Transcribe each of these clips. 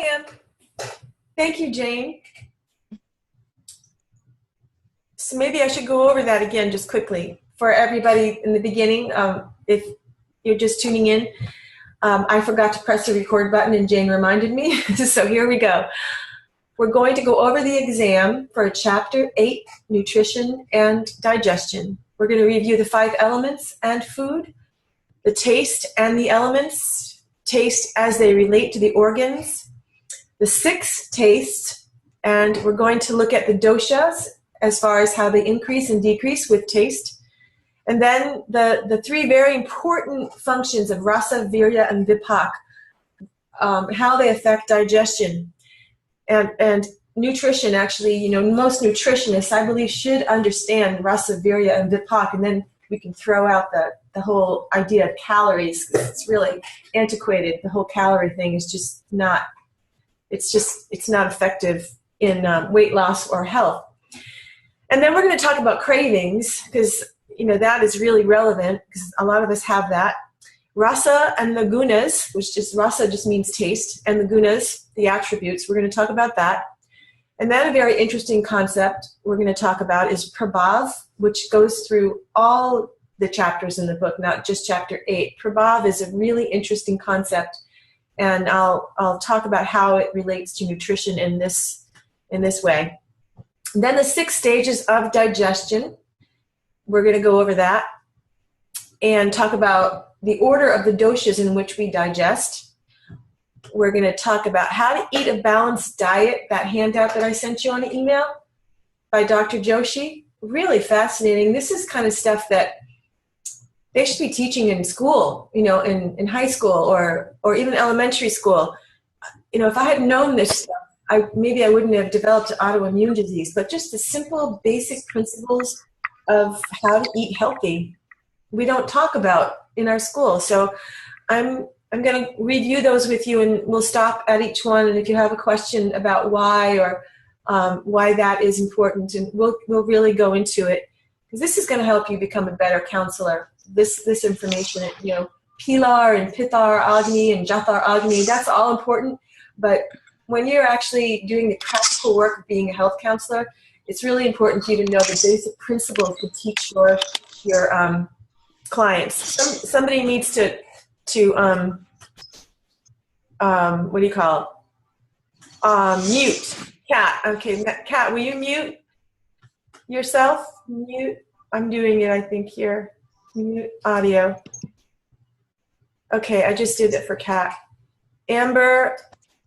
am. Thank you, Jane. So maybe I should go over that again just quickly for everybody in the beginning. If you're just tuning in, I forgot to press the record button and Jane reminded me. So here we go. We're going to go over the exam for Chapter 8, Nutrition and Digestion. We're going to review the 5 elements and food, the taste and the elements, taste as they relate to the organs, the 6 tastes, and we're going to look at the doshas as far as how they increase and decrease with taste. And then the 3 very important functions of rasa, virya, and vipak, how they affect digestion. And nutrition, actually, you know, most nutritionists, I believe, should understand rasa, virya, and vipak, and then we can throw out the whole idea of calories. It's really antiquated. The whole calorie thing is just not, it's not effective in weight loss or health. And then we're going to talk about cravings, because, you know, that is really relevant, because a lot of us have that. Rasa and the gunas, which just, rasa just means taste, and the gunas, the attributes, we're going to talk about that. And then a very interesting concept we're going to talk about is prabhav, which goes through all the chapters in the book, not just chapter 8. Prabhav is a really interesting concept, and I'll talk about how it relates to nutrition in this way. Then the 6 stages of digestion, we're going to go over that and talk about the order of the doshas in which we digest. We're going to talk about how to eat a balanced diet, that handout that I sent you on an email by Dr. Joshi. Really fascinating. This is kind of stuff that they should be teaching in school, you know, in high school or even elementary school. You know, if I had known this stuff, maybe I wouldn't have developed autoimmune disease, but just the simple basic principles of how to eat healthy, we don't talk about in our school. So I'm going to review those with you, and we'll stop at each one. And if you have a question about why or why that is important, and we'll really go into it, because this is going to help you become a better counselor. This information, you know, Pilar and Pithar Agni and Jathar Agni, that's all important. But when you're actually doing the practical work of being a health counselor, it's really important for you to know the basic principles to teach your clients. Somebody needs to what do you call it? Mute. Kat. Okay, Kat, will you mute yourself? Mute. I'm doing it, I think, here. Mute audio. Okay, I just did it for Kat. Amber,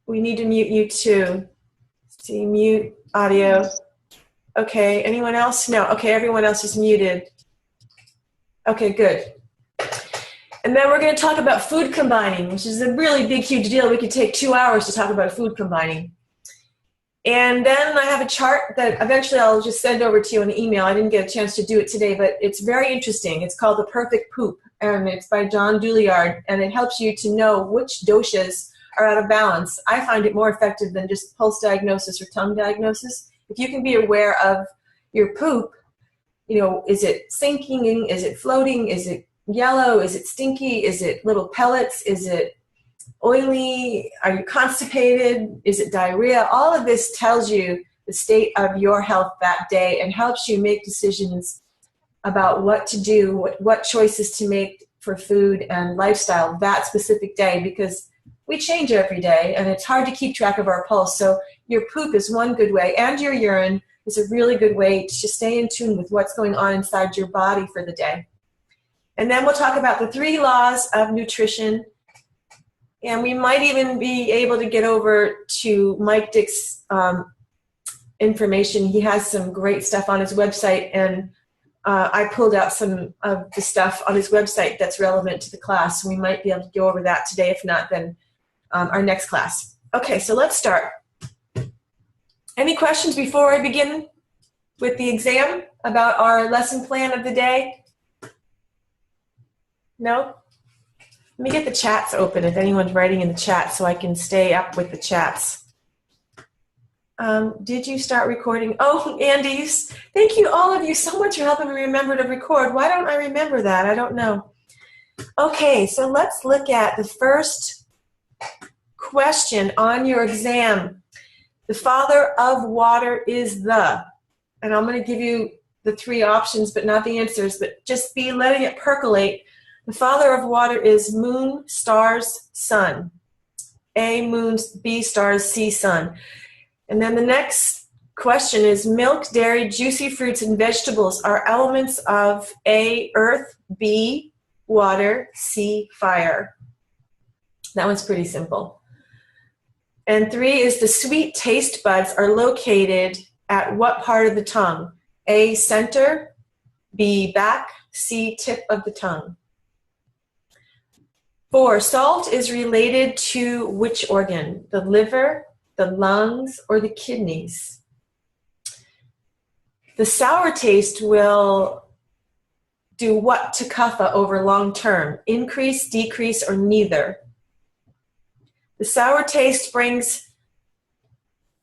we need to mute you too. See, mute audio. Okay, anyone else? No. Okay, everyone else is muted. Okay, good. And then we're going to talk about food combining, which is a really big, huge deal. We could take 2 hours to talk about food combining. And then I have a chart that eventually I'll just send over to you in an email. I didn't get a chance to do it today, but it's very interesting. It's called The Perfect Poop, and it's by John Douillard, and it helps you to know which doshas are out of balance. I find it more effective than just pulse diagnosis or tongue diagnosis. If you can be aware of your poop, you know, is it sinking? Is it floating? Is it yellow? Is it stinky? Is it little pellets? Is it oily? Are you constipated? Is it diarrhea? All of this tells you the state of your health that day and helps you make decisions about what to do, what choices to make for food and lifestyle that specific day, because we change every day and it's hard to keep track of our pulse. So your poop is one good way, and your urine is a really good way to stay in tune with what's going on inside your body for the day. And then we'll talk about the 3 laws of nutrition. And we might even be able to get over to Mike Dick's information. He has some great stuff on his website, and I pulled out some of the stuff on his website that's relevant to the class. So we might be able to go over that today. If not, then our next class. Okay, so let's start. Any questions before I begin with the exam about our lesson plan of the day? No? Let me get the chats open if anyone's writing in the chat so I can stay up with the chats. Did you start recording? Oh, Andy, thank you all of you so much for helping me remember to record. Why don't I remember that? I don't know. Okay, so let's look at the first question on your exam. The father of water is the, and I'm going to give you the three options, but not the answers, but just be letting it percolate. The father of water is moon, stars, sun. A, moon, B, stars, C, sun. And then the next question is milk, dairy, juicy fruits, and vegetables are elements of A, earth, B, water, C, fire. That one's pretty simple. And 3 is the sweet taste buds are located at what part of the tongue? A, center, B, back, C, tip of the tongue. 4, salt is related to which organ? The liver, the lungs, or the kidneys? The sour taste will do what to kapha over long term? Increase, decrease, or neither? The sour taste brings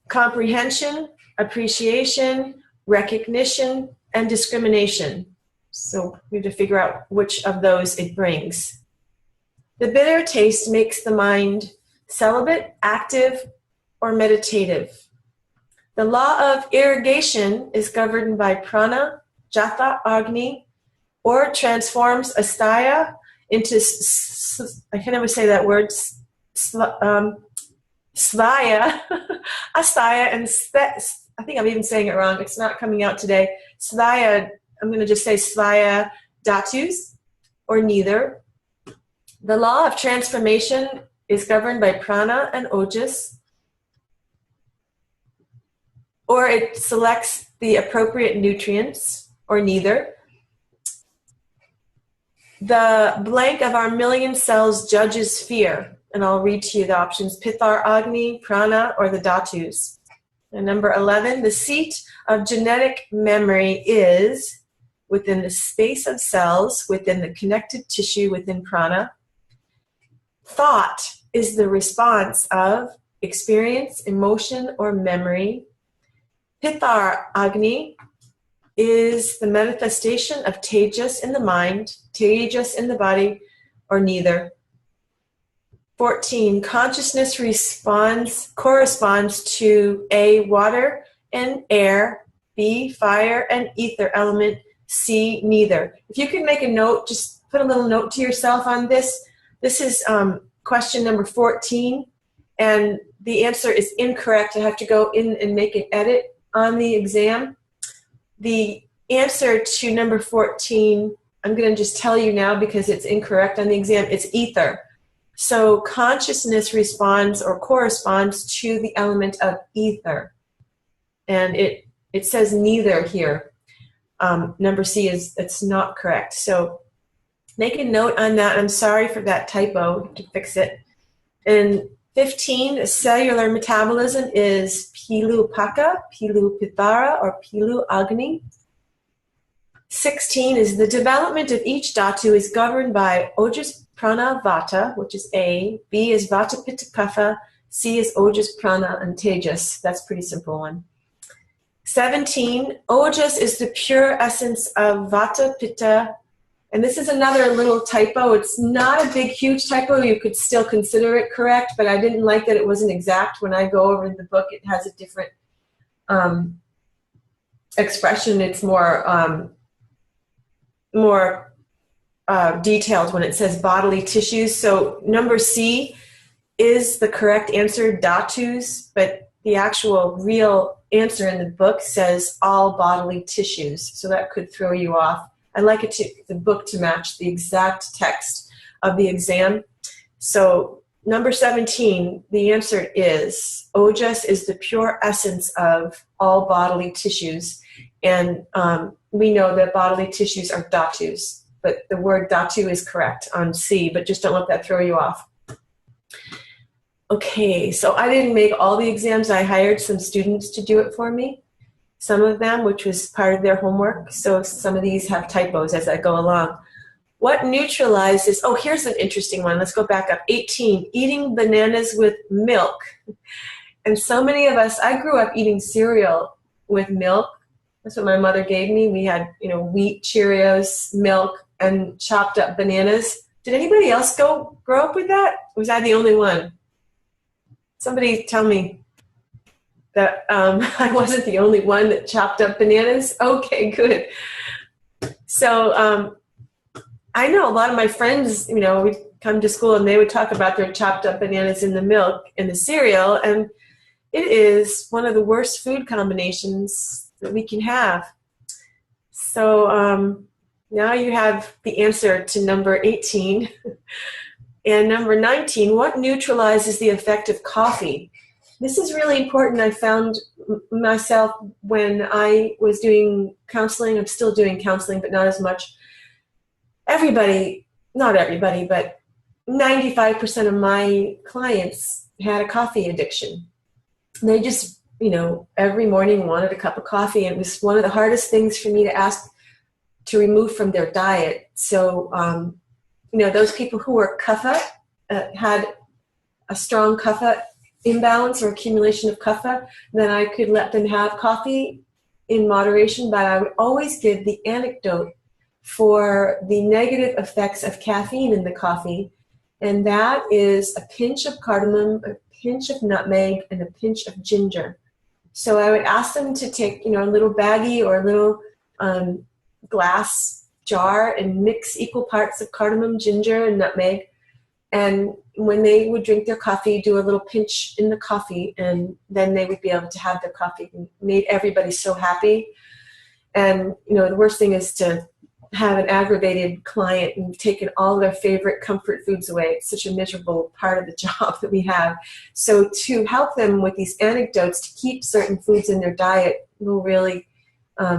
comprehension, appreciation, recognition, and discrimination. So we have to figure out which of those it brings. The bitter taste makes the mind celibate, active, or meditative. The law of irrigation is governed by prana, jatha, agni, or transforms astaya into, I can never say that word, svaya, astaya, and I think I'm even saying it wrong. It's not coming out today. Svaya, I'm going to just say svaya dhatus, or neither. The law of transformation is governed by prana and ojas, or it selects the appropriate nutrients, or neither. The blank of our million cells judges fear, and I'll read to you the options: Pithar, Agni, Prana, or the Dhatus. And number 11, the seat of genetic memory is within the space of cells, within the connected tissue, within Prana. Thought is the response of experience, emotion, or memory. Pithar, Agni, is the manifestation of Tejas in the mind, Tejas in the body, or neither. 14, consciousness corresponds to A, water and air, B, fire and ether element, C, neither. If you could make a note, just put a little note to yourself on this. This is question number 14, and the answer is incorrect. I have to go in and make an edit on the exam. The answer to number 14, I'm going to just tell you now because it's incorrect on the exam. It's ether. So consciousness responds or corresponds to the element of ether. And it says neither here. Number C it's not correct. So make a note on that. I'm sorry for that typo, to fix it. And 15, cellular metabolism is Pilu Paka, Pilu Pithara, or Pilu Agni. 16 is the development of each dhatu is governed by Ojas Prana Vata, which is A, B is Vata Pitta Kapha, C is Ojas Prana and Tejas. That's a pretty simple one. 17, Ojas is the pure essence of Vata Pitta. And this is another little typo. It's not a big, huge typo. You could still consider it correct, but I didn't like that it wasn't exact. When I go over the book, it has a different expression. It's more detailed when it says bodily tissues. So number C is the correct answer, dhatus, but the actual real answer in the book says all bodily tissues. So that could throw you off. I like the book to match the exact text of the exam. So number 17, the answer is Ojas is the pure essence of all bodily tissues. And we know that bodily tissues are dhatus, but the word dhatu is correct on C, but just don't let that throw you off. Okay, so I didn't make all the exams. I hired some students to do it for me. Some of them, which was part of their homework. So some of these have typos as I go along. What neutralizes, oh, here's an interesting one. Let's go back up. 18, eating bananas with milk. And so many of us, I grew up eating cereal with milk. That's what my mother gave me. We had, wheat, Cheerios, milk, and chopped up bananas. Did anybody else grow up with that? Or was I the only one? Somebody tell me that I wasn't the only one that chopped up bananas. Okay, good. So I know a lot of my friends, you know, would come to school and they would talk about their chopped up bananas in the milk and the cereal, and it is one of the worst food combinations that we can have. So now you have the answer to number 18. And number 19, what neutralizes the effect of coffee? This is really important. I found myself when I was doing counseling. I'm still doing counseling, but not as much. Everybody, not everybody, but 95% of my clients had a coffee addiction. They just, you know, every morning wanted a cup of coffee. And it was one of the hardest things for me to ask to remove from their diet. So, you know, those people who were kapha, had a strong kapha imbalance or accumulation of kapha, then I could let them have coffee in moderation, but I would always give the antidote for the negative effects of caffeine in the coffee, and that is a pinch of cardamom, a pinch of nutmeg, and a pinch of ginger. So I would ask them to take, you know, a little baggie or a little glass jar and mix equal parts of cardamom, ginger, and nutmeg. And when they would drink their coffee, do a little pinch in the coffee, and then they would be able to have their coffee. It made everybody so happy. And, you know, the worst thing is to have an aggravated client and taken all their favorite comfort foods away. It's such a miserable part of the job that we have. So to help them with these anecdotes to keep certain foods in their diet will really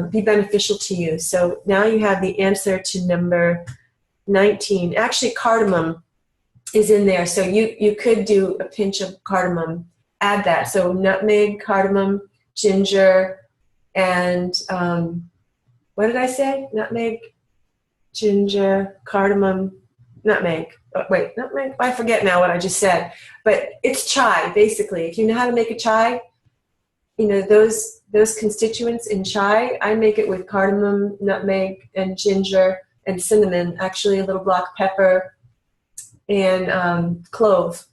be beneficial to you. So now you have the answer to number 19. Actually, cardamom is in there. So you could do a pinch of cardamom, add that. So nutmeg, cardamom, ginger, and what did I say? Nutmeg, ginger, cardamom, nutmeg. Oh, wait, nutmeg? I forget now what I just said. But it's chai, basically. If you know how to make a chai, you know, those constituents in chai, I make it with cardamom, nutmeg, and ginger, and cinnamon, actually a little black pepper, and clove.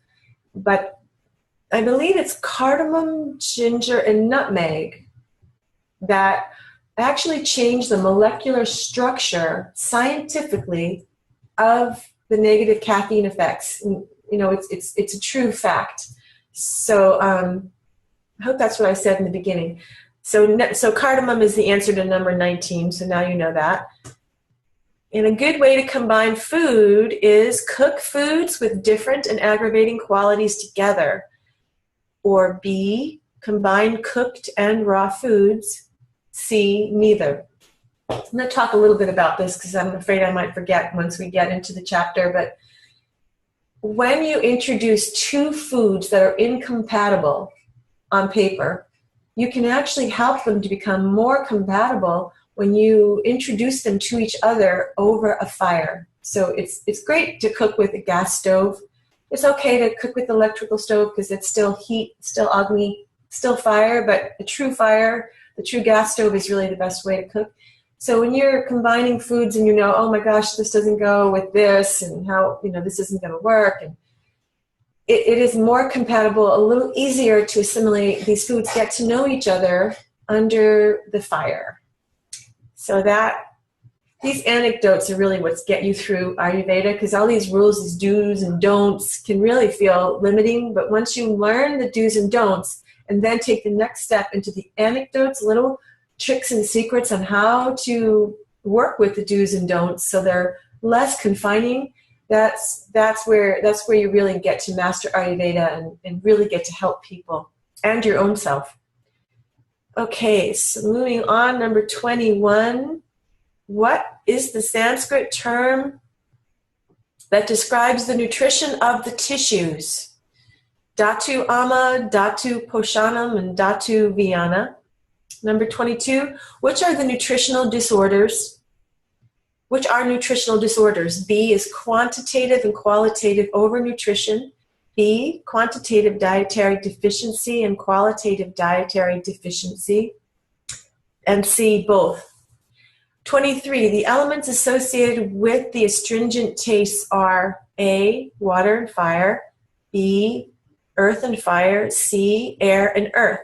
But I believe it's cardamom, ginger, and nutmeg that actually change the molecular structure scientifically of the negative caffeine effects. And, you know, it's a true fact. So I hope that's what I said in the beginning. So cardamom is the answer to number 19. So now you know that. And a good way to combine food is cook foods with different and aggravating qualities together. Or B, combine cooked and raw foods. C, neither. I'm going to talk a little bit about this because I'm afraid I might forget once we get into the chapter. But when you introduce two foods that are incompatible on paper, you can actually help them to become more compatible when you introduce them to each other over a fire. So it's great to cook with a gas stove. It's okay to cook with electrical stove because it's still heat, still agni, still fire, but the true fire, the true gas stove is really the best way to cook. So when you're combining foods and you know, oh my gosh, this doesn't go with this, and how, you know, this isn't going to work, and it is more compatible, a little easier to assimilate. These foods get to know each other under the fire. So that these anecdotes are really what's get you through Ayurveda, because all these rules, these do's and don'ts can really feel limiting. But once you learn the do's and don'ts and then take the next step into the anecdotes, little tricks and secrets on how to work with the do's and don'ts so they're less confining, that's where you really get to master Ayurveda and really get to help people and your own self. Okay, so moving on, number 21. What is the Sanskrit term that describes the nutrition of the tissues? Dhatu ama, dhatu poshanam, and dhatu vyana. Number 22. Which are nutritional disorders? Which are nutritional disorders? B is quantitative and qualitative overnutrition. B, quantitative dietary deficiency and qualitative dietary deficiency. And C, both. 23, the elements associated with the astringent tastes are A, water and fire, B, earth and fire, sea, air, and earth.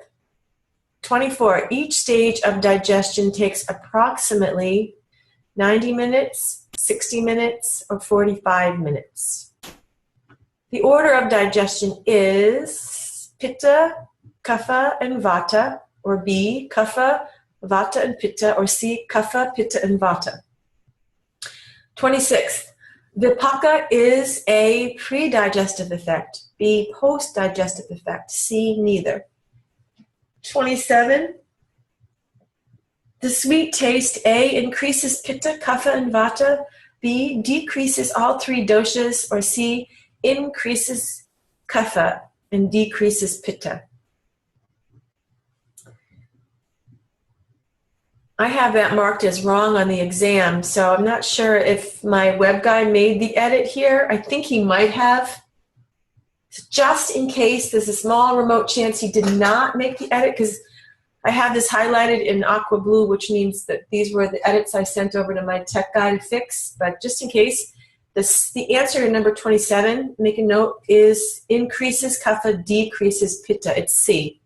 24. Each stage of digestion takes approximately 90 minutes, 60 minutes, or 45 minutes. The order of digestion is Pitta, Kapha, and Vata, or B, Kapha, Vata, and Pitta, or C, Kapha, Pitta, and Vata. 26. Vipaka is a pre-digestive effect, B, post-digestive effect, C, neither. 27. The sweet taste, A, increases Pitta, Kapha, and Vata, B, decreases all three doshas, or C, increases Kapha and decreases Pitta. I have that marked as wrong on the exam, so I'm not sure if my web guy made the edit here. I think he might have. So just in case, there's a small remote chance he did not make the edit, because I have this highlighted in aqua blue, which means that these were the edits I sent over to my tech guy to fix. But just in case, the answer to number 27, make a note, is increases Kapha, decreases Pitta. It's C.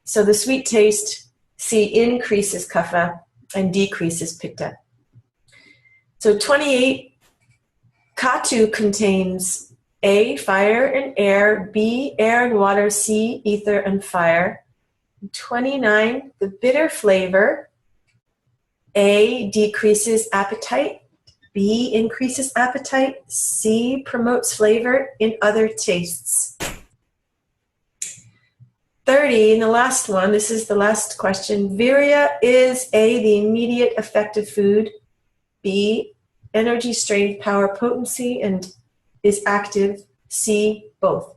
So the sweet taste, C, increases Kapha and decreases Pitta. So 28, Katu contains A, fire and air, B, air and water, C, ether and fire. 29, the bitter flavor, A, decreases appetite, B, increases appetite, C, promotes flavor in other tastes. 30, and the last one, this is the last question. Virya is A, the immediate effective food, B, energy, strength, power, potency, and is active, C, both.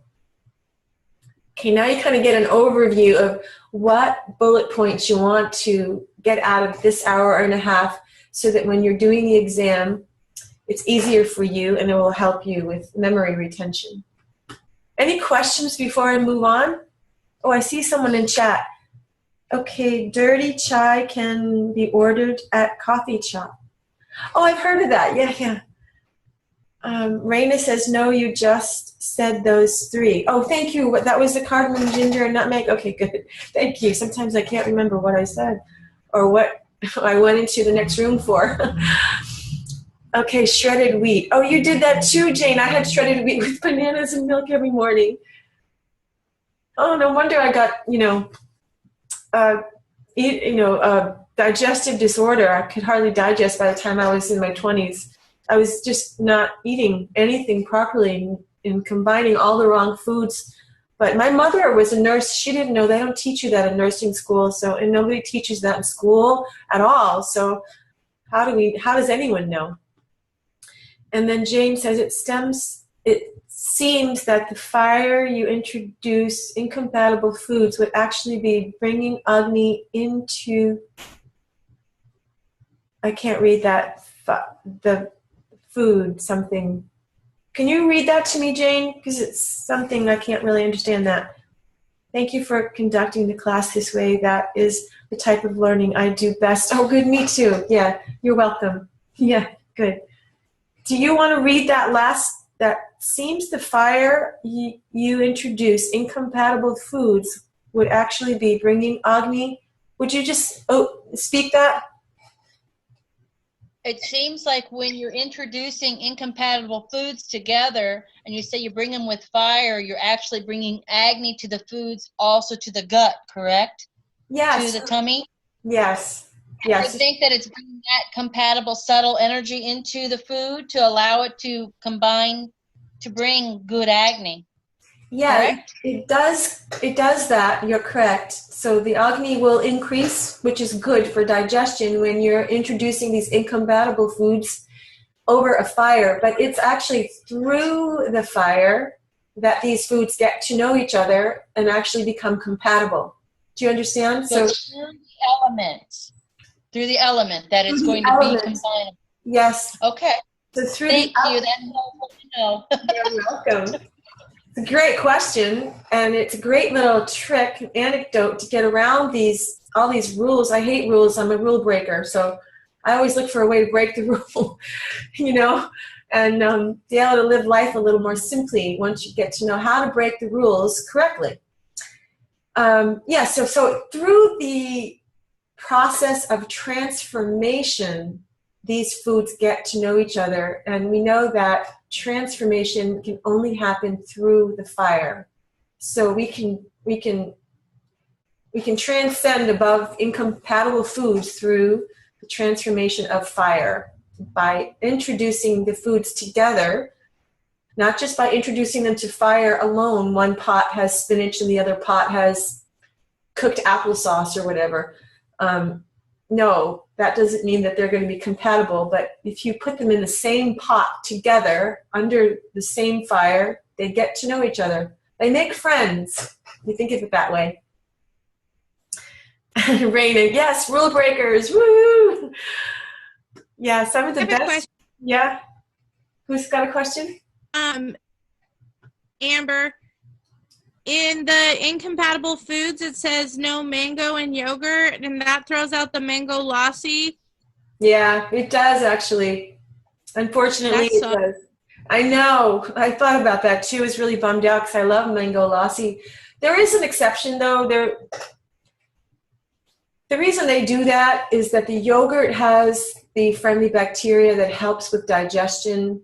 Okay, now you kind of get an overview of what bullet points you want to get out of this hour and a half, so that when you're doing the exam, it's easier for you and it will help you with memory retention. Any questions before I move on? Oh, I see someone in chat. Okay, dirty chai can be ordered at coffee shop. Oh, I've heard of that. Yeah. Raina says, no, you just said those three. Oh, thank you. That was the cardamom, ginger, and nutmeg? Okay, good. Thank you. Sometimes I can't remember what I said or what I went into the next room for. Okay, shredded wheat. Oh, you did that too, Jane. I had shredded wheat with bananas and milk every morning. Oh, no wonder I got, digestive disorder. I could hardly digest by the time I was in my 20s. I was just not eating anything properly and combining all the wrong foods. But my mother was a nurse. She didn't know. They don't teach you that in nursing school. And nobody teaches that in school at all. So how does anyone know? And then Jane says it seems that the fire you introduce incompatible foods would actually be bringing Agni into, I can't read that, the food something. Can you read that to me, Jane? Because it's something I can't really understand that. Thank you for conducting the class this way. That is the type of learning I do best. Oh, good, me too. Yeah, you're welcome. Yeah, good. Do you want to read that last? That seems the fire you introduce incompatible foods would actually be bringing Agni. Would you just speak that? It seems like when you're introducing incompatible foods together and you say you bring them with fire, you're actually bringing Agni to the foods, also to the gut, correct? Yes. To the tummy? Yes. I think that it's bringing that compatible, subtle energy into the food to allow it to combine to bring good Agni. Yeah, it does that. You're correct. So the Agni will increase, which is good for digestion when you're introducing these incompatible foods over a fire. But it's actually through the fire that these foods get to know each other and actually become compatible. Do you understand? So through the element that it's going to be combined. Yes. Okay. So through Thank you. That's helpful to know. You're welcome. It's a great question, and it's a great little trick, anecdote to get around all these rules. I hate rules. I'm a rule breaker, so I always look for a way to break the rule, and be able to live life a little more simply once you get to know how to break the rules correctly. So through the process of transformation, these foods get to know each other, and we know that transformation can only happen through the fire. So we can transcend above incompatible foods through the transformation of fire by introducing the foods together, not just by introducing them to fire alone. One pot has spinach and the other pot has cooked applesauce or whatever. No, that doesn't mean that they're going to be compatible, but if you put them in the same pot together under the same fire, they get to know each other. They make friends. You think of it that way. Raina, yes, rule breakers, woo! Yeah, some of the best. Yeah. Who's got a question? Amber, in the incompatible foods, it says no mango and yogurt, and that throws out the mango lassi. Yeah, it does actually. Unfortunately, it does. I know. I thought about that too. I was really bummed out because I love mango lassi. There is an exception though. The reason they do that is that the yogurt has the friendly bacteria that helps with digestion,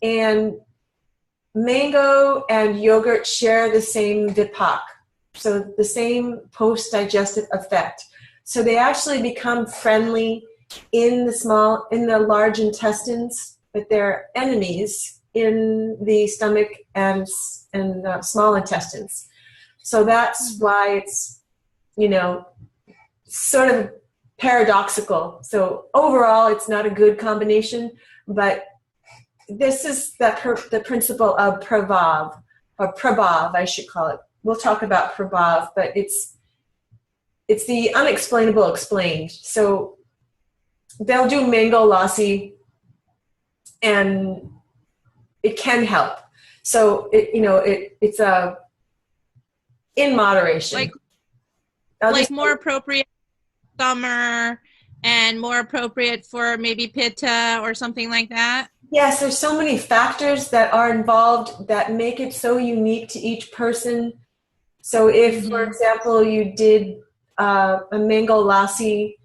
and mango and yogurt share the same vipak, so the same post-digestive effect. So they actually become friendly in the large intestines, but they're enemies in the stomach and small intestines. So that's why it's, sort of paradoxical. So overall, it's not a good combination, but this is the principle of prabhav, or prabhav, I should call it. We'll talk about prabhav, but it's the unexplainable explained. So they'll do mango lassi, and it can help. So it's in moderation. Like more appropriate summer and more appropriate for maybe pitta or something like that? Yes, there's so many factors that are involved that make it so unique to each person. So if, for example, you did a mango lassi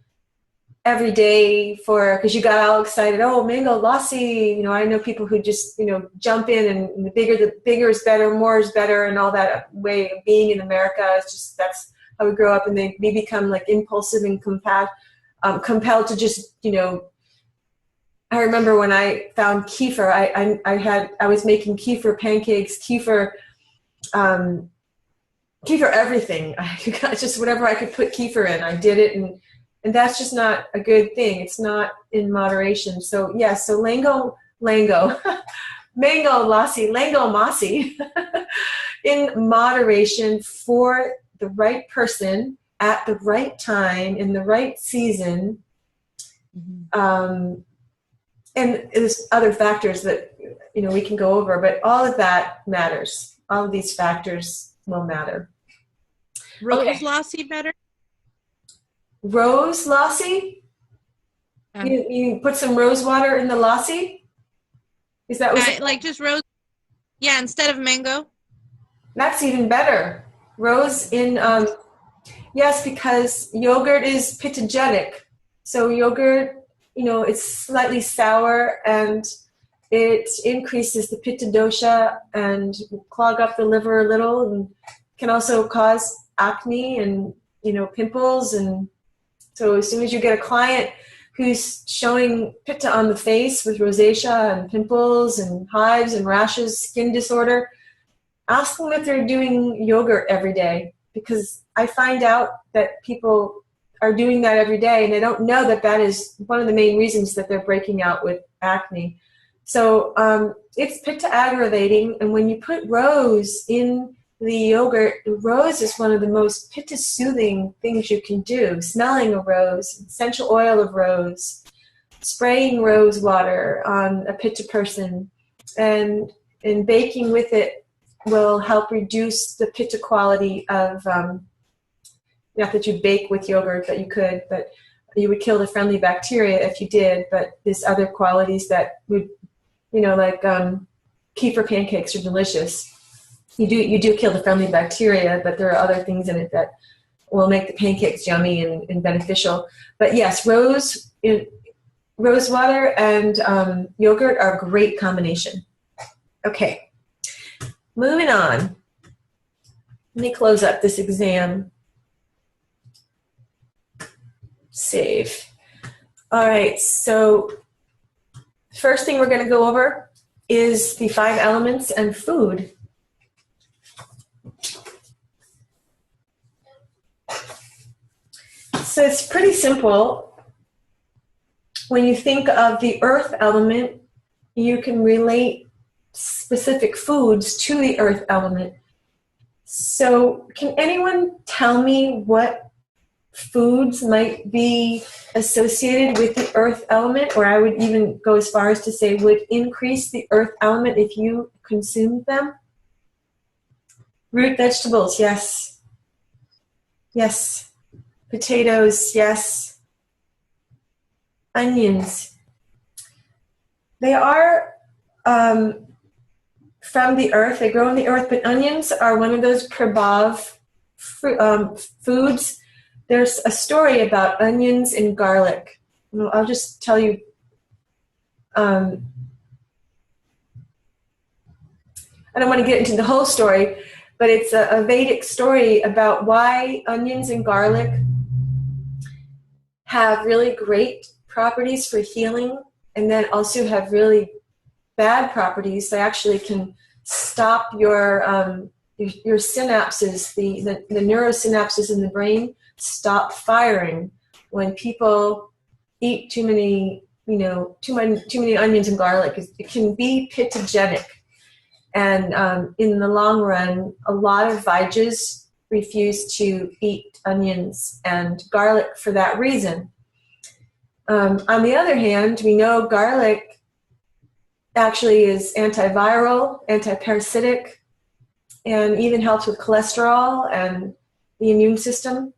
every day because you got all excited, oh, mango lassi, I know people who just, jump in, and the bigger is better, more is better, and all that way of being in America. It's just, that's how we grow up, and they become like impulsive and compelled to just, I remember when I found kefir, I was making kefir pancakes, kefir everything. Just whatever I could put kefir in, I did it, and that's just not a good thing. It's not in moderation. So yes, so mango lassi, lango masi, in moderation for the right person at the right time in the right season. And there's other factors that we can go over, but all of that matters. All of these factors will matter. Rose lassi better? Rose lassi? You put some rose water in the lassi? Is that what like just rose? Yeah, instead of mango. That's even better. Rose in yes, because yogurt is pittogenic. So yogurt, it's slightly sour, and it increases the pitta dosha and clog up the liver a little, and can also cause acne and pimples. And so as soon as you get a client who's showing pitta on the face with rosacea and pimples and hives and rashes, skin disorder, ask them if they're doing yogurt every day, because I find out that people are doing that every day, and they don't know that is one of the main reasons that they're breaking out with acne. So it's pitta aggravating, and when you put rose in the yogurt, rose is one of the most pitta soothing things you can do. Smelling a rose, essential oil of rose, spraying rose water on a pitta person, and baking with it will help reduce the pitta quality of, not that you bake with yogurt, but you could, but you would kill the friendly bacteria if you did, but there's other qualities that would like kefir pancakes are delicious. You do kill the friendly bacteria, but there are other things in it that will make the pancakes yummy and beneficial. But yes, rose water and yogurt are a great combination. Okay, moving on. Let me close up this exam. Save. All right, so first thing we're going to go over is the 5 elements and food. So it's pretty simple. When you think of the earth element, you can relate specific foods to the earth element. So can anyone tell me what foods might be associated with the earth element, or I would even go as far as to say would increase the earth element if you consumed them? Root vegetables, yes. Yes. Potatoes, yes. Onions. They are from the earth. They grow in the earth, but onions are one of those prabhav foods. There's a story about onions and garlic. I'll just tell you. I don't want to get into the whole story, but it's a Vedic story about why onions and garlic have really great properties for healing, and then also have really bad properties. They actually can stop your synapses, the neurosynapses in the brain stop firing when people eat too many onions and garlic. It can be pitogenic, and in the long run, a lot of Vajas refuse to eat onions and garlic for that reason. On the other hand, we know garlic actually is antiviral, antiparasitic, and even helps with cholesterol and the immune system.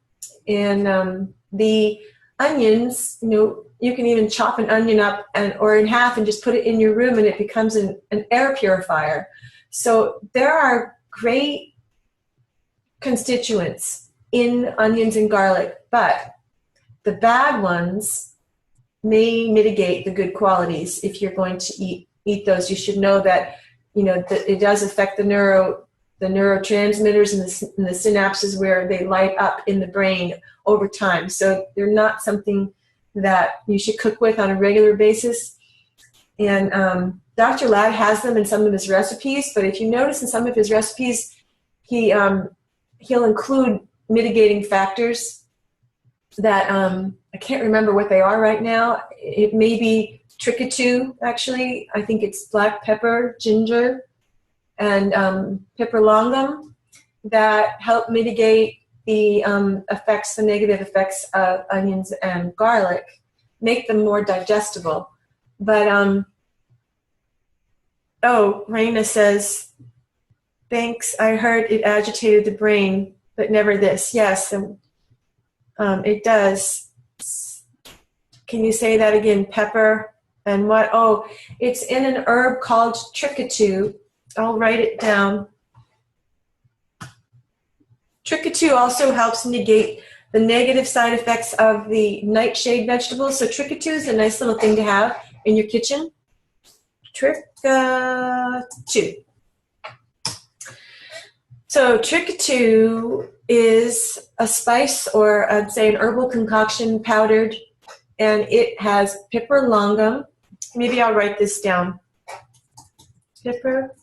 And the onions, you can even chop an onion up or in half and just put it in your room, and it becomes an air purifier. So there are great constituents in onions and garlic, but the bad ones may mitigate the good qualities. If you're going to eat those, you should know that that it does affect the neurotransmitters and the synapses where they light up in the brain over time. So they're not something that you should cook with on a regular basis. And Dr. Ladd has them in some of his recipes, but if you notice in some of his recipes, he'll include mitigating factors that I can't remember what they are right now. It may be trickatoo, actually. I think it's black pepper, ginger, and pepper longum that help mitigate the the negative effects of onions and garlic, make them more digestible. But Raina says, thanks, I heard it agitated the brain, but never this. Yes, it does. Can you say that again? Pepper and what? Oh, it's in an herb called trickatoo. I'll write it down. Trickatoo also helps negate the negative side effects of the nightshade vegetables. So trickatoo is a nice little thing to have in your kitchen. Trickatoo. So trickatoo is a spice, or I'd say an herbal concoction, powdered, and it has pepper longum. Maybe I'll write this down. Pepper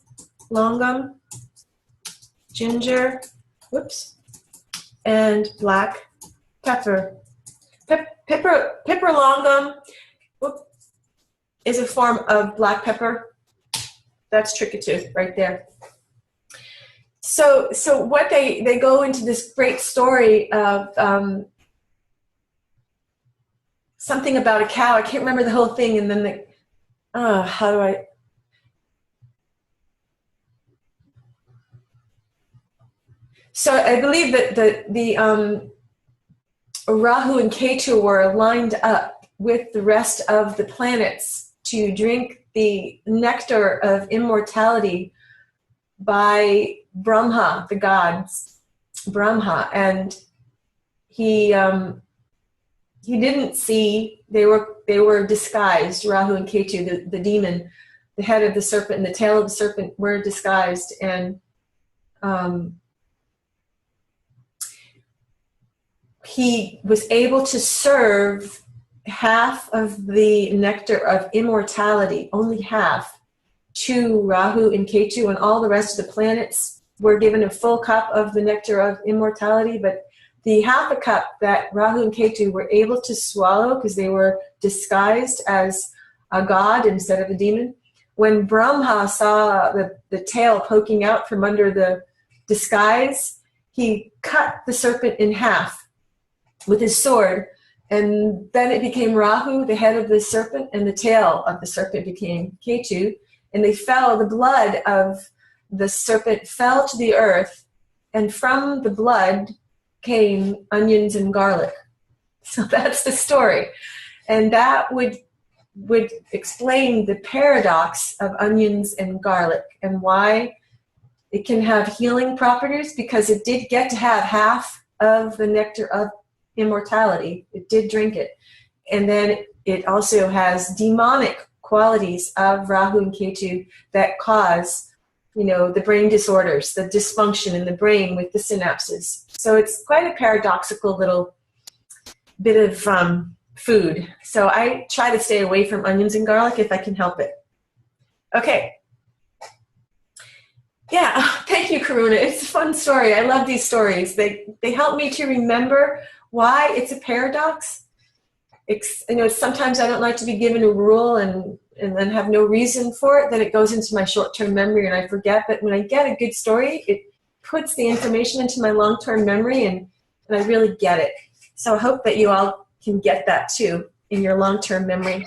longum, ginger, and black pepper. Pepper longum is a form of black pepper. That's trickatoo right there. So what they go into this great story of something about a cow. I can't remember the whole thing, and then how do I? So I believe that the Rahu and Ketu were lined up with the rest of the planets to drink the nectar of immortality by Brahma, the gods, Brahma, and he didn't see, they were disguised. Rahu and Ketu, the demon, the head of the serpent and the tail of the serpent were disguised, and he was able to serve half of the nectar of immortality, only half, to Rahu and Ketu, and all the rest of the planets were given a full cup of the nectar of immortality, but the half a cup that Rahu and Ketu were able to swallow, because they were disguised as a god instead of a demon, when Brahma saw the tail poking out from under the disguise, he cut the serpent in half with his sword, and then it became Rahu, the head of the serpent, and the tail of the serpent became Ketu, and the blood of the serpent fell to the earth, and from the blood came onions and garlic. So that's the story. And that would explain the paradox of onions and garlic and why it can have healing properties, because it did get to have half of the nectar of immortality. It did drink it. And then it also has demonic qualities of Rahu and Ketu that cause, the brain disorders, the dysfunction in the brain with the synapses. So it's quite a paradoxical little bit of food. So I try to stay away from onions and garlic if I can help it. Okay. Yeah, thank you, Karuna. It's a fun story. I love these stories. They help me to remember why it's a paradox. Sometimes I don't like to be given a rule and then have no reason for it, then it goes into my short-term memory and I forget. But when I get a good story, it puts the information into my long-term memory and I really get it. So I hope that you all can get that too in your long-term memory.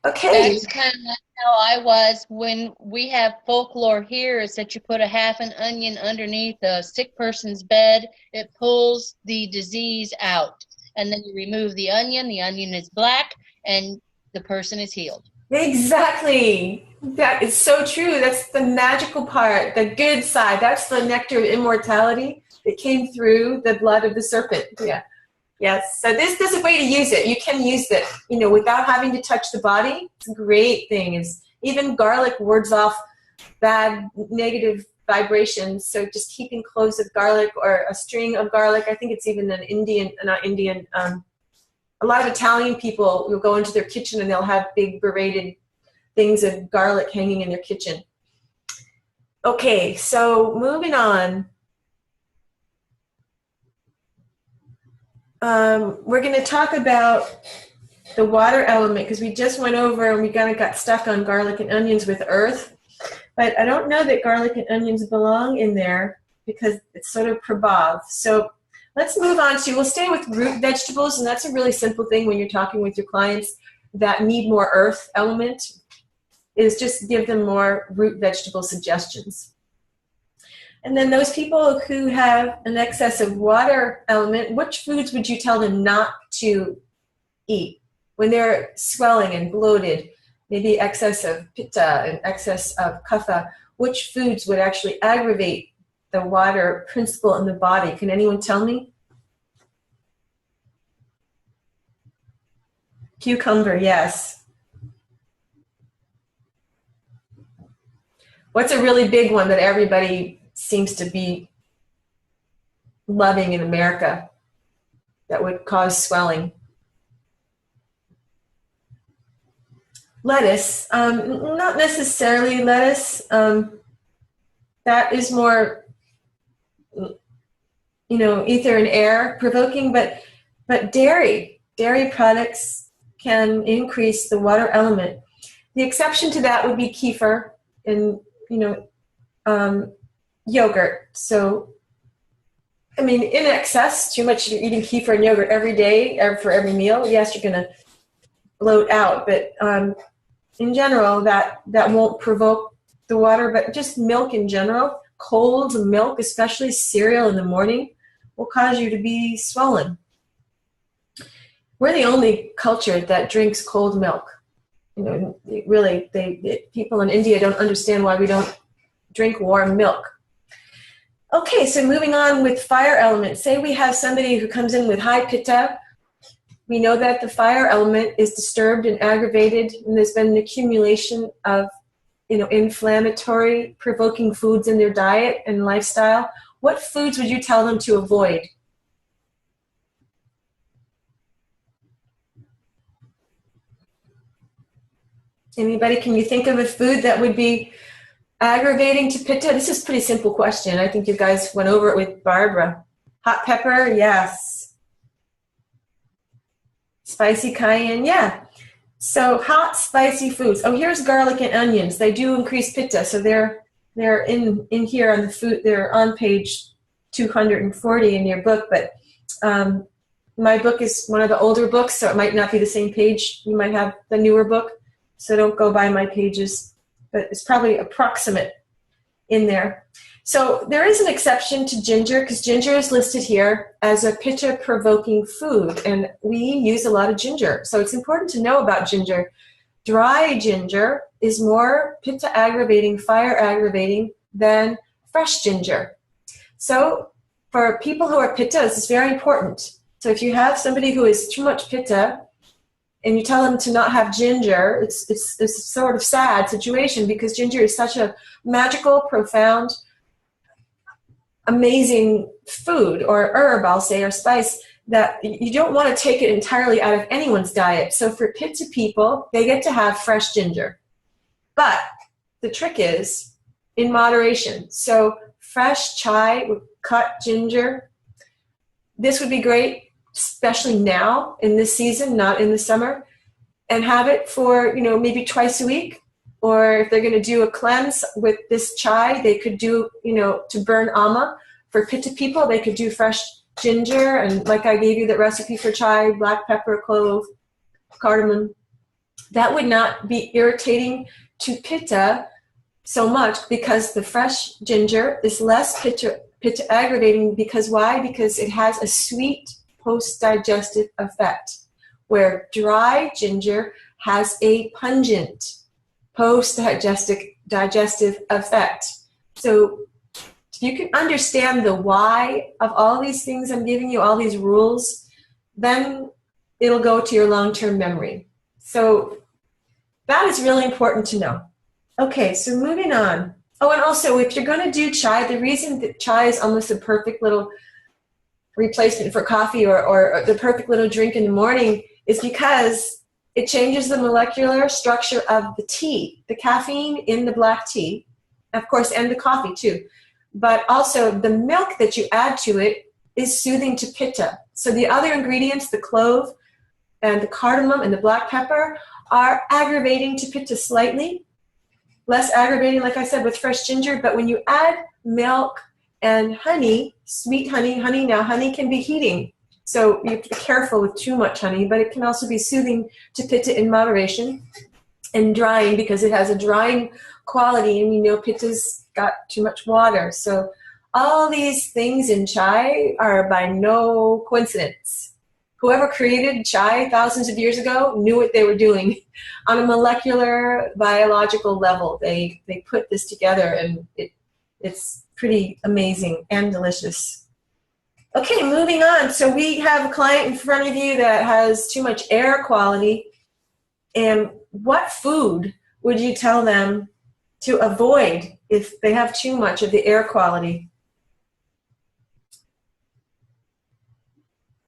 Okay. That's kind of how I was when we have folklore here, is that you put a half an onion underneath a sick person's bed. It pulls the disease out. And then you remove the onion is black, and the person is healed. Exactly. That is so true. That's the magical part, the good side. That's the nectar of immortality that came through the blood of the serpent. Yeah. Yes. So this is a way to use it. You can use it, without having to touch the body. It's a great thing. Even garlic wards off bad negative vibrations. So just keeping cloves of garlic or a string of garlic. I think it's even a lot of Italian people will go into their kitchen and they'll have big braided things of garlic hanging in their kitchen. Okay, so moving on. We're going to talk about the water element, because we just went over and we kind of got stuck on garlic and onions with earth. But I don't know that garlic and onions belong in there because it's sort of prabhav. So let's move on we'll stay with root vegetables, and that's a really simple thing when you're talking with your clients that need more earth element, is just give them more root vegetable suggestions. And then those people who have an excess of water element, which foods would you tell them not to eat when they're swelling and bloated? Maybe excess of pitta and excess of kapha. Which foods would actually aggravate the water principle in the body? Can anyone tell me? Cucumber, yes. What's a really big one that everybody seems to be loving in America that would cause swelling? Lettuce, not necessarily lettuce. That is more, ether and air provoking, but dairy products can increase the water element. The exception to that would be kefir and, yogurt. So, in excess, too much, you're eating kefir and yogurt every day for every meal. Yes, you're going to bloat out, but in general, that won't provoke the water, but just milk in general, cold milk, especially cereal in the morning, will cause you to be swollen. We're the only culture that drinks cold milk. You know, really, people in India don't understand why we don't drink warm milk. Okay, so moving on with fire element. Say we have somebody who comes in with high pitta. We know that the fire element is disturbed and aggravated, and there's been an accumulation of, you know, inflammatory, provoking foods in their diet and lifestyle. What foods would you tell them to avoid? Anybody, can you think of a food that would be aggravating to pitta? This is a pretty simple question. I think you guys went over it with Barbara. Hot pepper, yes. Spicy cayenne, yeah. So hot, spicy foods. Oh, here's garlic and onions. They do increase pitta, so they're in here on the food. They're on page 240 in your book, but my book is one of the older books, so it might not be the same page. You might have the newer book, so don't go by my pages, but it's probably approximate in there. So there is an exception to ginger, because ginger is listed here as a pitta-provoking food, and we use a lot of ginger. So it's important to know about ginger. Dry ginger is more pitta-aggravating, fire-aggravating than fresh ginger. So for people who are pitta, this is very important. So if you have somebody who is too much pitta, and you tell them to not have ginger, it's a sort of sad situation, because ginger is such a magical, profound, amazing food or herb, I'll say, or spice, that you don't want to take it entirely out of anyone's diet. So for pitta people, they get to have fresh ginger. But the trick is in moderation. So fresh chai with cut ginger, this would be great, especially now in this season, not in the summer, and have it for, you know, maybe twice a week. Or if they're going to do a cleanse with this chai, they could do, you know, to burn ama. For pitta people, they could do fresh ginger, and like I gave you that recipe for chai, black pepper, clove, cardamom. That would not be irritating to pitta so much, because the fresh ginger is less pitta aggravating. Because why? Because it has a sweet post-digestive effect, where dry ginger has a pungent post-digestive effect. So if you can understand the why of all these things I'm giving you, all these rules, then it'll go to your long-term memory. So that is really important to know. Okay, so moving on. Oh, and also, if you're going to do chai, the reason that chai is almost a perfect little replacement for coffee, or the perfect little drink in the morning, is because it changes the molecular structure of the tea, the caffeine in the black tea, of course, and the coffee too. But also the milk that you add to it is soothing to pitta. So the other ingredients, the clove and the cardamom and the black pepper, are aggravating to pitta slightly, less aggravating, like I said, with fresh ginger. But when you add milk and honey, sweet honey, now honey can be heating. So you have to be careful with too much honey, but it can also be soothing to pitta in moderation, and drying, because it has a drying quality, and we know pitta's got too much water. So all these things in chai are by no coincidence. Whoever created chai thousands of years ago knew what they were doing on a molecular, biological level. They put this together, and it's pretty amazing and delicious. Okay, moving on. So we have a client in front of you that has too much air quality. And what food would you tell them to avoid if they have too much of the air quality?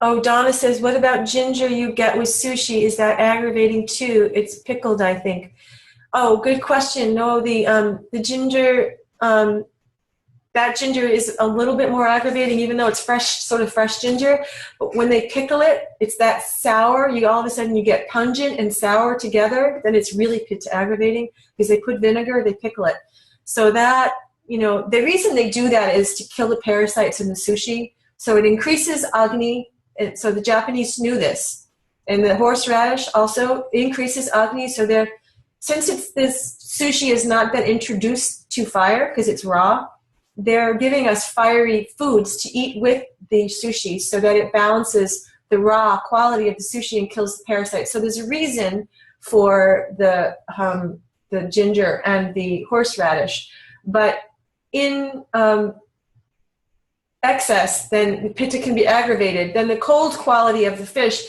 Oh, Donna says, what about ginger you get with sushi? Is that aggravating too? It's pickled, I think. Oh, good question. No, the ginger, that ginger is a little bit more aggravating, even though it's fresh, sort of fresh ginger. But when they pickle it, it's that sour. You all of a sudden you get pungent and sour together. Then it's really pitta aggravating, because they put vinegar, they pickle it. So that, you know, the reason they do that is to kill the parasites in the sushi. So it increases agni. And so the Japanese knew this. And the horseradish also increases agni. So since this sushi has not been introduced to fire because it's raw, they're giving us fiery foods to eat with the sushi so that it balances the raw quality of the sushi and kills the parasites. So there's a reason for the ginger and the horseradish. But in excess, then pitta can be aggravated. Then the cold quality of the fish,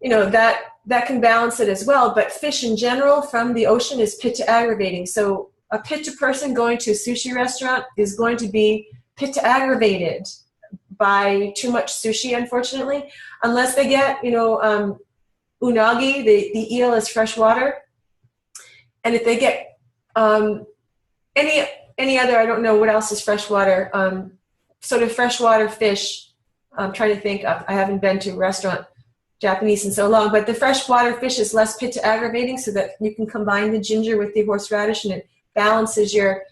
that can balance it as well. But fish in general from the ocean is pitta aggravating. So a pitta person going to a sushi restaurant is going to be pitta aggravated by too much sushi, unfortunately, unless they get, unagi, the eel is fresh water. And if they get any other, I don't know what else is freshwater, sort of freshwater fish. I'm trying to think of, I haven't been to a restaurant Japanese in so long, but the freshwater fish is less pitta aggravating, so that you can combine the ginger with the horseradish and it balances your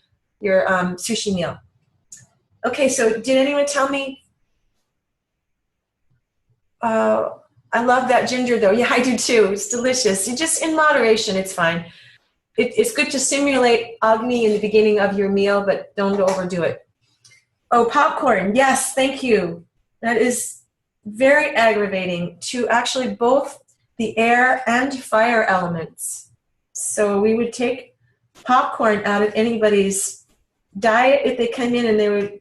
sushi meal. Okay, so did anyone tell me? I love that ginger though. Yeah, I do too. It's delicious. You just in moderation, it's fine. It's good to simulate Agni in the beginning of your meal, but don't overdo it. Oh, popcorn. Yes, thank you. That is very aggravating to actually both the air and fire elements. So we would take popcorn out of anybody's diet if they come in and they were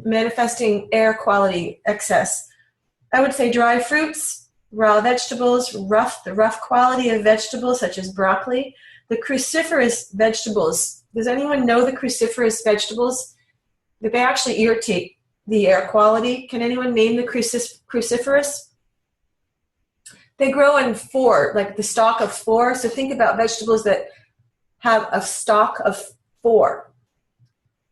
manifesting air quality excess. I would say dry fruits, raw vegetables, the rough quality of vegetables such as broccoli. The cruciferous vegetables, does anyone know the cruciferous vegetables? That they actually irritate the air quality. Can anyone name the cruciferous? They grow in 4, like the stalk of 4. So think about vegetables that have a stalk of 4.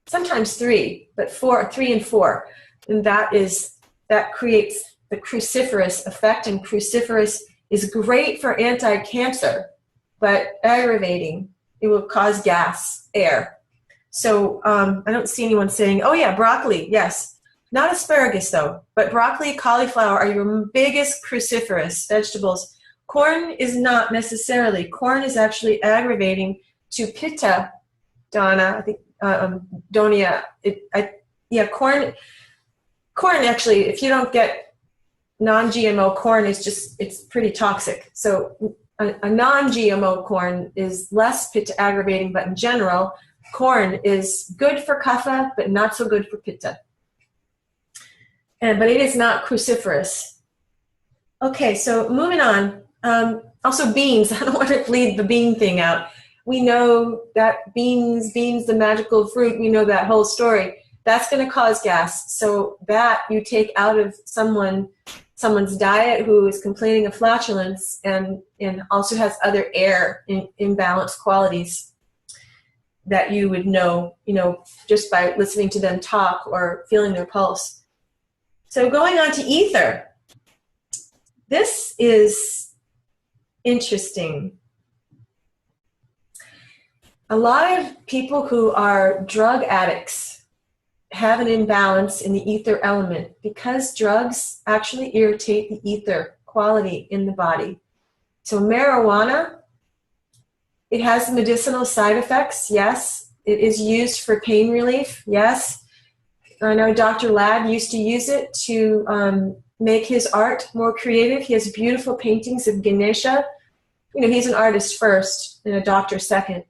Sometimes 3, but 3 and 4. And that creates the cruciferous effect, and cruciferous is great for anti-cancer, but aggravating. It will cause gas, air. So I don't see anyone saying, oh yeah, broccoli, yes. Not asparagus though, but broccoli, cauliflower are your biggest cruciferous vegetables. Corn is not necessarily. Corn is actually aggravating to pitta, Donna, I think, Donia. Corn actually, if you don't get non-GMO corn, it's pretty toxic. So a non-GMO corn is less pitta aggravating, but in general, corn is good for kapha, but not so good for pitta. But it is not cruciferous. Okay, so moving on. Also beans. I don't want to leave the bean thing out. We know that beans, the magical fruit, we know that whole story. That's going to cause gas. So that you take out of someone's diet who is complaining of flatulence and also has other air imbalanced qualities that you would know, just by listening to them talk or feeling their pulse. So going on to ether. This is interesting. A lot of people who are drug addicts have an imbalance in the ether element because drugs actually irritate the ether quality in the body. So marijuana, it has medicinal side effects, yes. It is used for pain relief, yes. I know Dr. Ladd used to use it to make his art more creative. He has beautiful paintings of Ganesha. He's an artist first and a doctor second.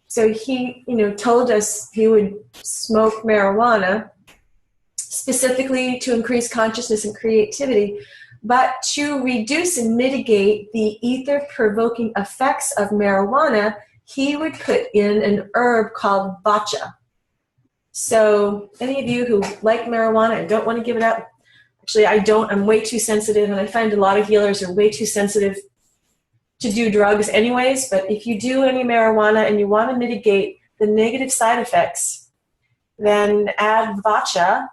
So he, told us he would smoke marijuana specifically to increase consciousness and creativity, but to reduce and mitigate the ether-provoking effects of marijuana, he would put in an herb called vacha. So any of you who like marijuana and don't want to give it up, actually I don't, I'm way too sensitive, and I find a lot of healers are way too sensitive to do drugs anyways, but if you do any marijuana and you want to mitigate the negative side effects, then add vacha.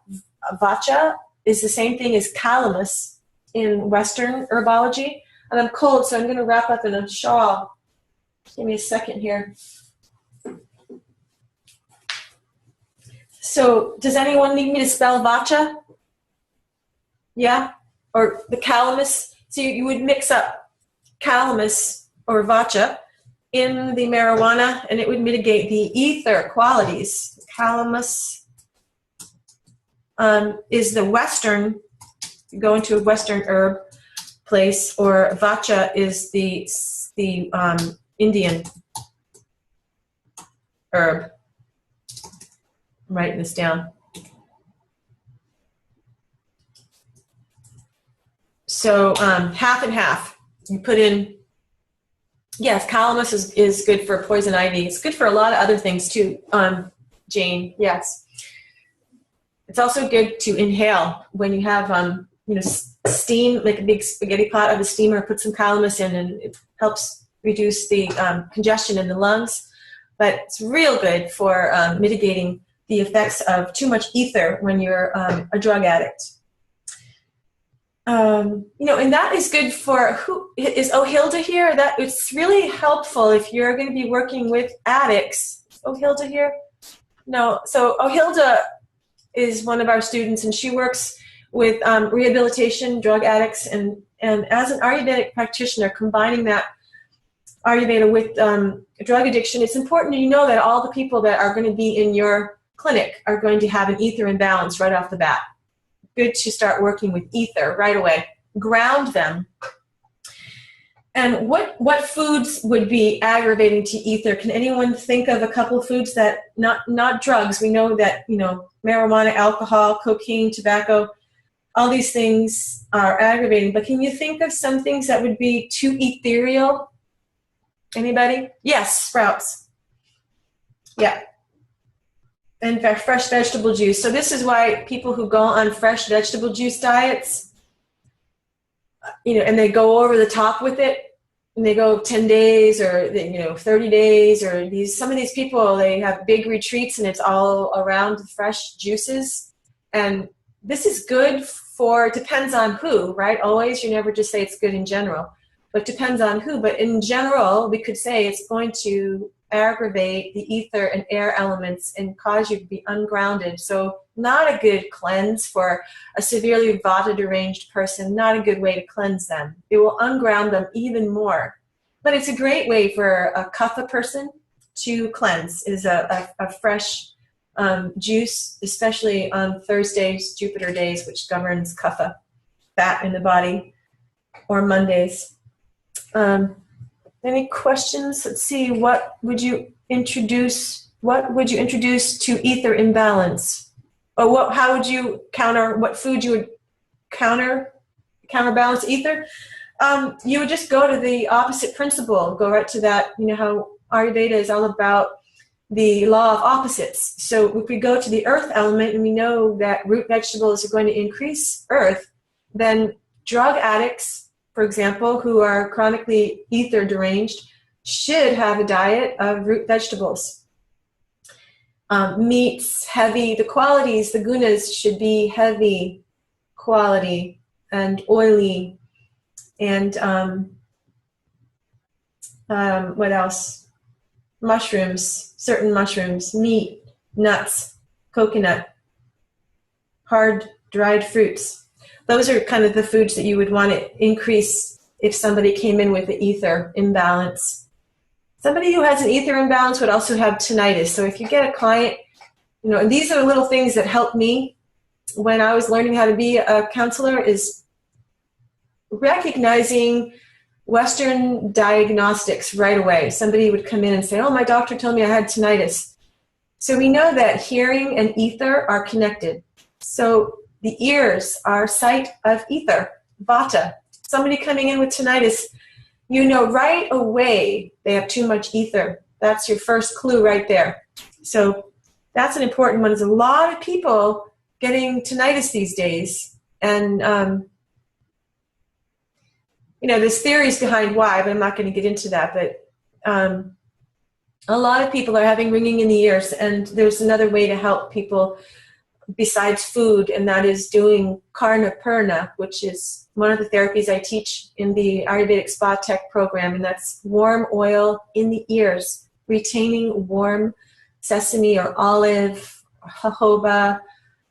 Vacha is the same thing as calamus in Western herbology. And I'm cold, so I'm going to wrap up in a shawl. Give me a second here. So does anyone need me to spell vacha? Yeah? Or the calamus? So you would mix up calamus or vacha in the marijuana, and it would mitigate the ether qualities. Calamus is the Western, you go into a Western herb place, or vacha is the the Indian herb. I'm writing this down. So half and half. You put in, yes, calamus is good for poison ivy. It's good for a lot of other things too, Jane, yes. It's also good to inhale when you have, steam, like a big spaghetti pot of a steamer, put some calamus in, and it helps reduce the congestion in the lungs. But it's real good for mitigating the effects of too much ether when you're a drug addict. And that is good for, who is Ohilda here? That it's really helpful if you're going to be working with addicts. Is Ohilda here? No. So Ohilda is one of our students, and she works with rehabilitation, drug addicts, and as an Ayurvedic practitioner, combining that Ayurveda with drug addiction, it's important you know that all the people that are going to be in your clinic are going to have an ether imbalance right off the bat. Good to start working with ether right away. Ground them. And what foods would be aggravating to ether? Can anyone think of a couple of foods that, not drugs? We know that, marijuana, alcohol, cocaine, tobacco, all these things are aggravating. But can you think of some things that would be too ethereal? Anybody? Yes, sprouts. Yeah. And fresh vegetable juice. So this is why people who go on fresh vegetable juice diets, and they go over the top with it, and they go 10 days or 30 days, or some of these people, they have big retreats and it's all around fresh juices. And this is good for, depends on who, right? Always, you never just say it's good in general, but depends on who. But in general, we could say it's going to aggravate the ether and air elements and cause you to be ungrounded. So not a good cleanse for a severely vata deranged person, not a good way to cleanse them. It will unground them even more. But it's a great way for a kapha person to cleanse, is a fresh juice, especially on Thursdays, Jupiter days, which governs kapha, fat in the body, or Mondays. Any questions? Let's see. What would you introduce to ether imbalance? Or how would you counter? What food you would counterbalance ether? You would just go to the opposite principle. Go right to that. How Ayurveda is all about the law of opposites. So if we go to the earth element, and we know that root vegetables are going to increase earth, then drug addicts, for example, who are chronically ether deranged, should have a diet of root vegetables. Meats, heavy, the qualities, the gunas should be heavy quality and oily. And what else? Mushrooms, certain mushrooms, meat, nuts, coconut, hard dried fruits. Those are kind of the foods that you would want to increase if somebody came in with the ether imbalance. Somebody who has an ether imbalance would also have tinnitus. So if you get a client, and these are little things that helped me when I was learning how to be a counselor, is recognizing Western diagnostics right away. Somebody would come in and say, oh, my doctor told me I had tinnitus. So we know that hearing and ether are connected. So the ears are site of ether, vata. Somebody coming in with tinnitus, right away they have too much ether. That's your first clue right there. So that's an important one. There's a lot of people getting tinnitus these days. And, there's theories behind why, but I'm not going to get into that. But a lot of people are having ringing in the ears. And there's another way to help people besides food, and that is doing karna purna, which is one of the therapies I teach in the Ayurvedic Spa Tech program, and that's warm oil in the ears, retaining warm sesame or olive, or jojoba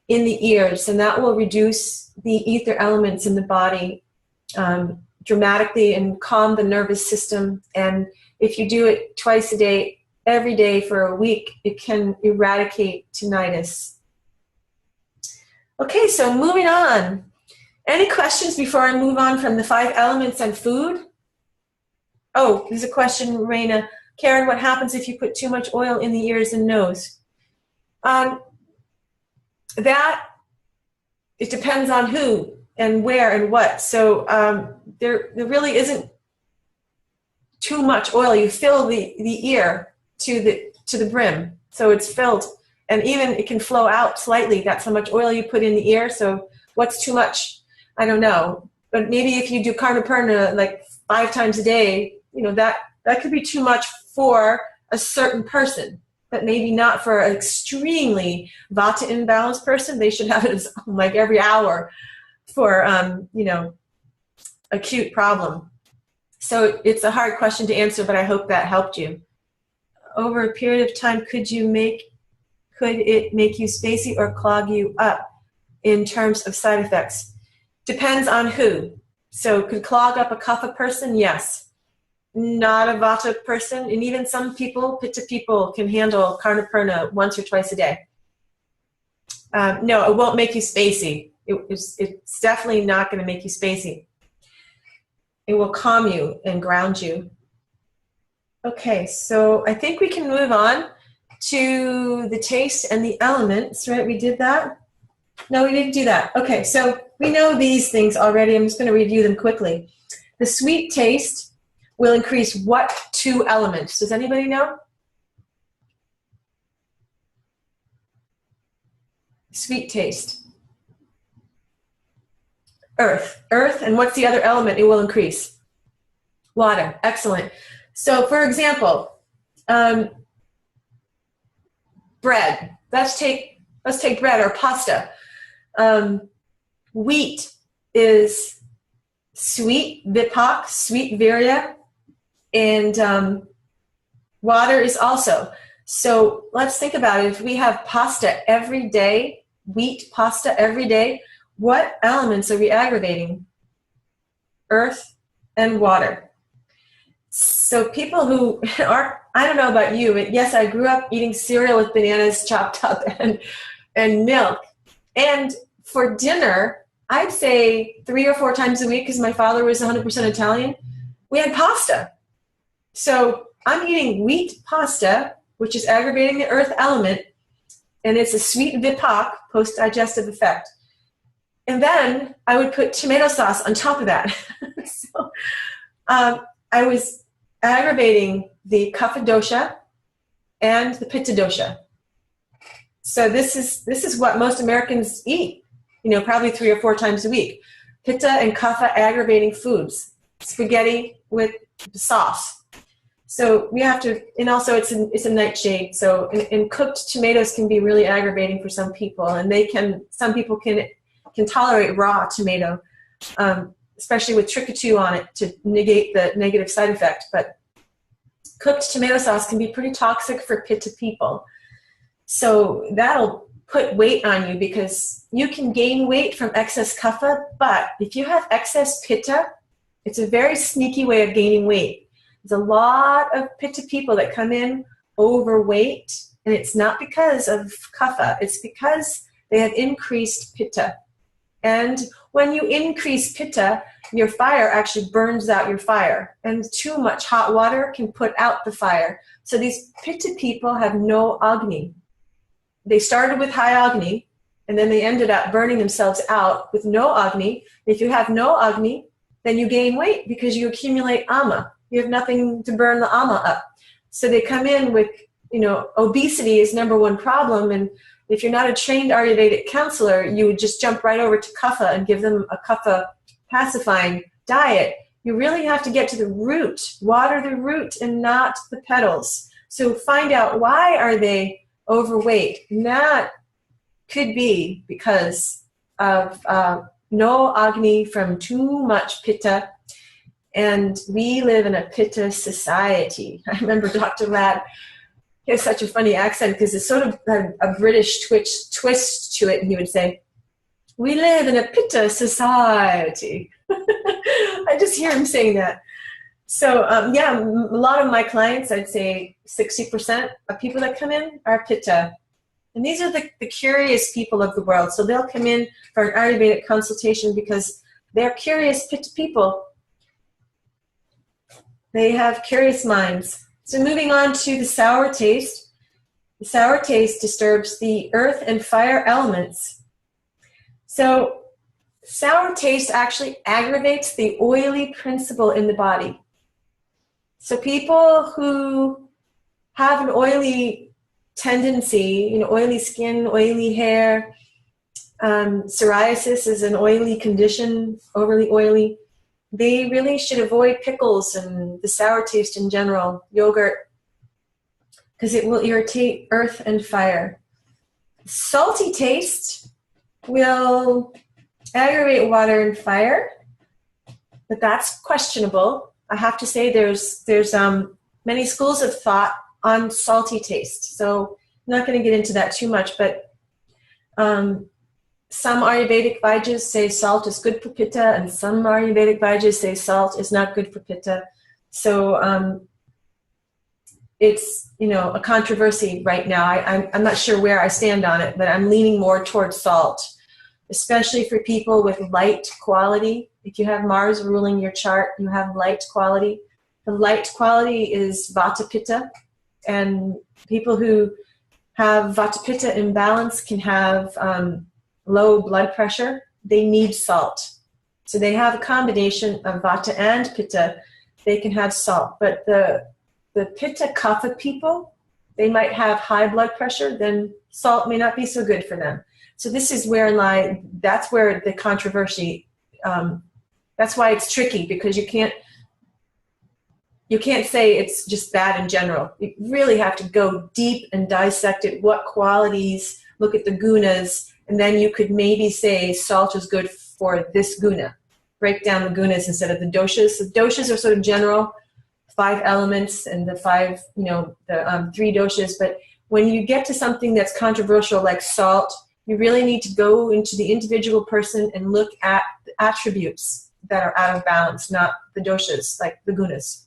in the ears, and that will reduce the ether elements in the body dramatically and calm the nervous system. And if you do it twice a day, every day for a week, it can eradicate tinnitus. Okay, so moving on. Any questions before I move on from the 5 elements and food? Oh, there's a question, Raina. Karen, what happens if you put too much oil in the ears and nose? That, it depends on who and where and what. So there really isn't too much oil. You fill the ear to the brim, so it's filled, and even it can flow out slightly. That's how much oil you put in the ear. So what's too much? I don't know. But maybe if you do Karnaperna like 5 times a day, that could be too much for a certain person, but maybe not for an extremely vata imbalanced person. They should have it like every hour for, acute problem. So it's a hard question to answer, but I hope that helped you. Over a period of time, could it make you spacey or clog you up in terms of side effects? Depends on who. So could clog up a kapha person? Yes. Not a vata person. And even some people, pitta people, can handle Karnaperna once or twice a day. No, it won't make you spacey. It's definitely not going to make you spacey. It will calm you and ground you. Okay, so I think we can move on to the taste and the elements, right? We did that? No, we didn't do that. Okay, so we know these things already. I'm just going to review them quickly. The sweet taste will increase what 2 elements? Does anybody know? Sweet taste. Earth. Earth, and what's the other element it will increase? Water. Excellent. So, for example, bread. Let's take bread or pasta. Wheat is sweet, vipak, sweet virya, and water is also. So let's think about it. If we have pasta every day, wheat pasta every day, what elements are we aggravating? Earth and water. So people who are, I don't know about you, but yes, I grew up eating cereal with bananas chopped up and milk. And for dinner, I'd say 3 or 4 times a week, because my father was 100% Italian, we had pasta. So I'm eating wheat pasta, which is aggravating the earth element, and it's a sweet vipak, post-digestive effect. And then I would put tomato sauce on top of that. So I was aggravating the kapha dosha and the pitta dosha. So this is what most Americans eat, probably 3 or 4 times a week. Pitta and kapha aggravating foods, spaghetti with sauce. So we have to, and also it's a nightshade. So and cooked tomatoes can be really aggravating for some people, and some people can tolerate raw tomato, especially with trichotue on it to negate the negative side effect. But cooked tomato sauce can be pretty toxic for pitta people. So that'll put weight on you, because you can gain weight from excess kapha, but if you have excess pitta, it's a very sneaky way of gaining weight. There's a lot of pitta people that come in overweight, and it's not because of kapha, it's because they have increased pitta. And when you increase pitta, your fire actually burns out your fire, and too much hot water can put out the fire. So these pitta people have no agni. They started with high agni, and then they ended up burning themselves out with no agni. If you have no agni, then you gain weight because you accumulate ama. You have nothing to burn the ama up. So they come in with, obesity is number 1 problem, and if you're not a trained Ayurvedic counselor, you would just jump right over to kapha and give them a kapha pacifying diet. You really have to get to the root, water the root and not the petals. So find out, why are they overweight? And that could be because of no agni from too much pitta. And we live in a pitta society. I remember Dr. Ladd, he has such a funny accent because it's sort of a British twist to it. And he would say, we live in a pitta society. I just hear him saying that. So a lot of my clients, I'd say 60% of people that come in are pitta. And these are the curious people of the world. So they'll come in for an Ayurvedic consultation because they're curious pitta people. They have curious minds. So moving on to the sour taste. The sour taste disturbs the earth and fire elements. So sour taste actually aggravates the oily principle in the body. So people who have an oily tendency, oily skin, oily hair, psoriasis is an oily condition, overly oily, they really should avoid pickles and the sour taste in general, yogurt, because it will irritate earth and fire. Salty taste will aggravate water and fire, but that's questionable. I have to say there's many schools of thought on salty taste, so I'm not going to get into that too much, but some Ayurvedic Vajas say salt is good for pitta, and some Ayurvedic Vajas say salt is not good for pitta. So it's, a controversy right now. I'm not sure where I stand on it, but I'm leaning more towards salt, especially for people with light quality. If you have Mars ruling your chart, you have light quality. The light quality is Vata Pitta, and people who have Vata Pitta imbalance can have low blood pressure. They need salt. So they have a combination of Vata and Pitta. They can have salt. But the Pitta Kapha people, they might have high blood pressure, then salt may not be so good for them. So this is where that's where the controversy, that's why it's tricky, because you can't say it's just bad in general. You really have to go deep and dissect it, what qualities, look at the gunas, and then you could maybe say salt is good for this guna. Break down the gunas instead of the doshas. The doshas are sort of general, 5 elements and the 5, the 3 doshas. But when you get to something that's controversial like salt, you really need to go into the individual person and look at the attributes that are out of balance, not the doshas, like the gunas.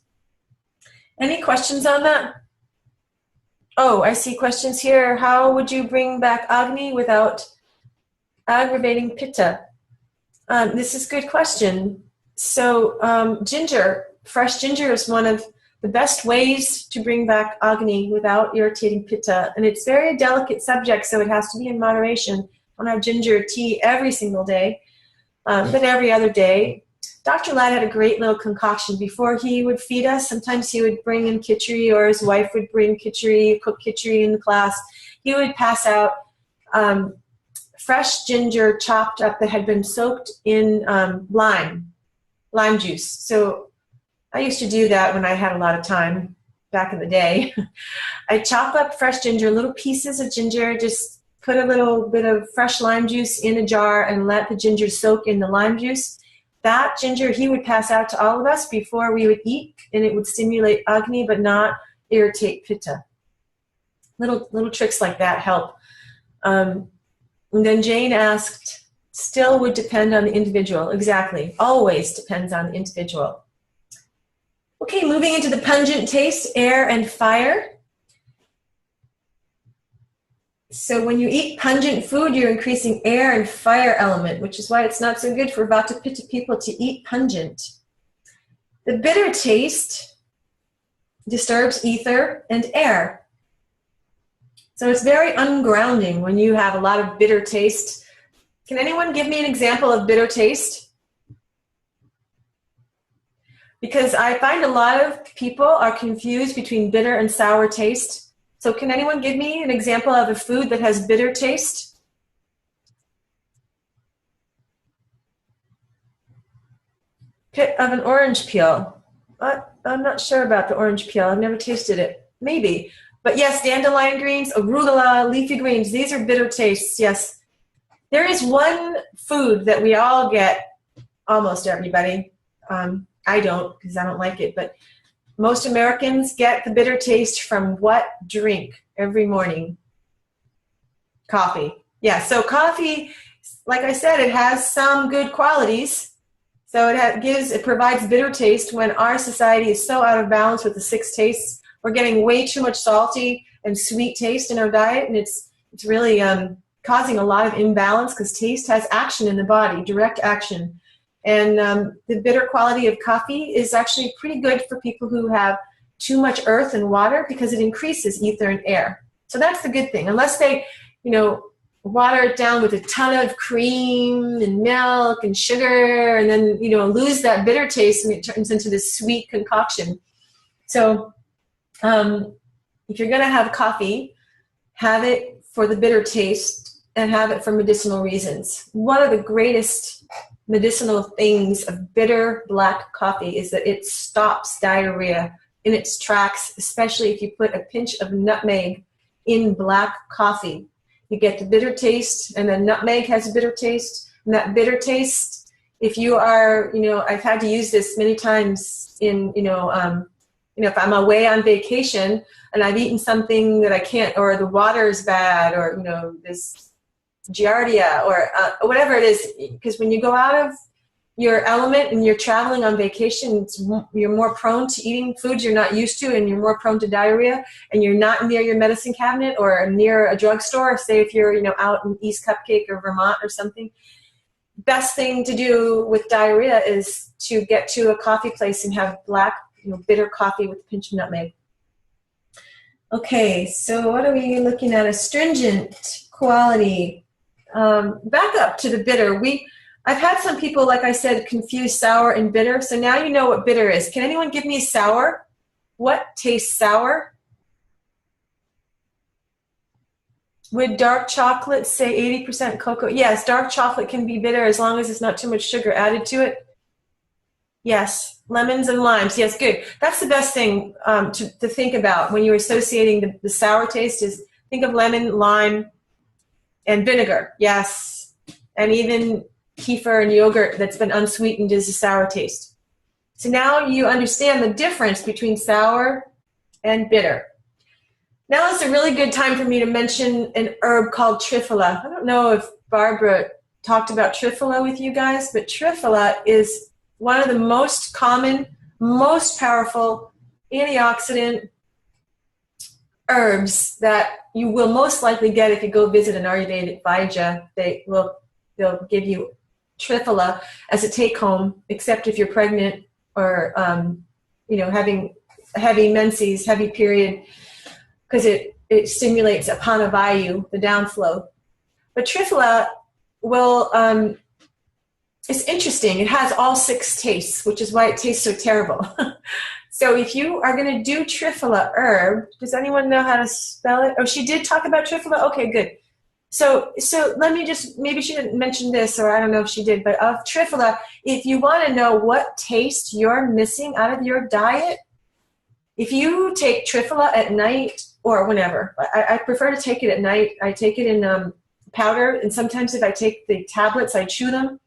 Any questions on that? Oh, I see questions here. How would you bring back Agni without aggravating Pitta? This is a good question. So ginger, fresh ginger is one of the best ways to bring back Agni without irritating Pitta. And it's very delicate subject, so it has to be in moderation. I don't have ginger tea every single day, but every other day. Dr. Ladd had a great little concoction. Before he would feed us, sometimes he would bring in khichdi, or his wife would bring khichdi, cook khichdi in the class. He would pass out fresh ginger chopped up that had been soaked in lime juice. So I used to do that when I had a lot of time back in the day. I chop up fresh ginger, little pieces of ginger, just put a little bit of fresh lime juice in a jar and let the ginger soak in the lime juice. That ginger he would pass out to all of us before we would eat, and it would stimulate Agni but not irritate Pitta. Little tricks like that help. And then Jane asked, still would depend on the individual. Exactly. Always depends on the individual. Okay, moving into the pungent taste, air and fire. So when you eat pungent food, you're increasing air and fire element, which is why it's not so good for Vata Pitta people to eat pungent. The bitter taste disturbs ether and air. So it's very ungrounding when you have a lot of bitter taste. Can anyone give me an example of bitter taste? Because I find a lot of people are confused between bitter and sour taste. So can anyone give me an example of a food that has bitter taste? Pit of an orange peel. I'm not sure about the orange peel. I've never tasted it. Maybe. But yes, dandelion greens, arugula, leafy greens, these are bitter tastes, yes. There is one food that we all get, almost everybody. I don't, because I don't like it, but most Americans get the bitter taste from what drink every morning? Coffee. Yeah, so coffee, like I said, it has some good qualities. So it provides bitter taste when our society is so out of balance with the 6 tastes. We're getting way too much salty and sweet taste in our diet, and it's really causing a lot of imbalance, because taste has action in the body, direct action. And the bitter quality of coffee is actually pretty good for people who have too much earth and water because it increases ether and air. So that's the good thing. Unless they, water it down with a ton of cream and milk and sugar and then, lose that bitter taste and it turns into this sweet concoction. So if you're going to have coffee, have it for the bitter taste and have it for medicinal reasons. One of the greatest medicinal things of bitter black coffee is that it stops diarrhea in its tracks, especially if you put a pinch of nutmeg in black coffee. You get the bitter taste, and then nutmeg has a bitter taste. And that bitter taste, if you are, I've had to use this many times in, if I'm away on vacation and I've eaten something that I can't, or the water is bad, or, this giardia, or whatever it is, because when you go out of your element and you're traveling on vacation, you're more prone to eating foods you're not used to, and you're more prone to diarrhea, and you're not near your medicine cabinet or near a drugstore. Say if you're out in East Cupcake or Vermont or something, best thing to do with diarrhea is to get to a coffee place and have black, bitter coffee with a pinch of nutmeg. Okay, so what are we looking at? Astringent quality. Back up to the bitter. I've had some people, like I said, confuse sour and bitter. So now you know what bitter is. Can anyone give me sour? What tastes sour? Would dark chocolate say 80% cocoa? Yes, dark chocolate can be bitter as long as it's not too much sugar added to it. Yes, lemons and limes. Yes, good. That's the best thing to think about when you're associating the sour taste is think of lemon, lime, and vinegar. Yes, and even kefir and yogurt that's been unsweetened is a sour taste. So now you understand the difference between sour and bitter. Now is a really good time for me to mention an herb called triphala. I don't know if Barbara talked about triphala with you guys, but triphala is one of the most common, most powerful antioxidant herbs that you will most likely get if you go visit an Ayurvedic Vaidya. They'll give you triphala as a take-home, except if you're pregnant or having heavy menses, heavy period, because it stimulates apanavayu, the downflow. But triphala will, it's interesting. It has all 6 tastes, which is why it tastes so terrible. So if you are going to do triphala herb, does anyone know how to spell it? Oh, she did talk about triphala? Okay, good. So let me just, maybe she didn't mention this, or I don't know if she did, but of triphala, if you want to know what taste you're missing out of your diet, if you take triphala at night or whenever, I prefer to take it at night. I take it in powder, and sometimes if I take the tablets, I chew them.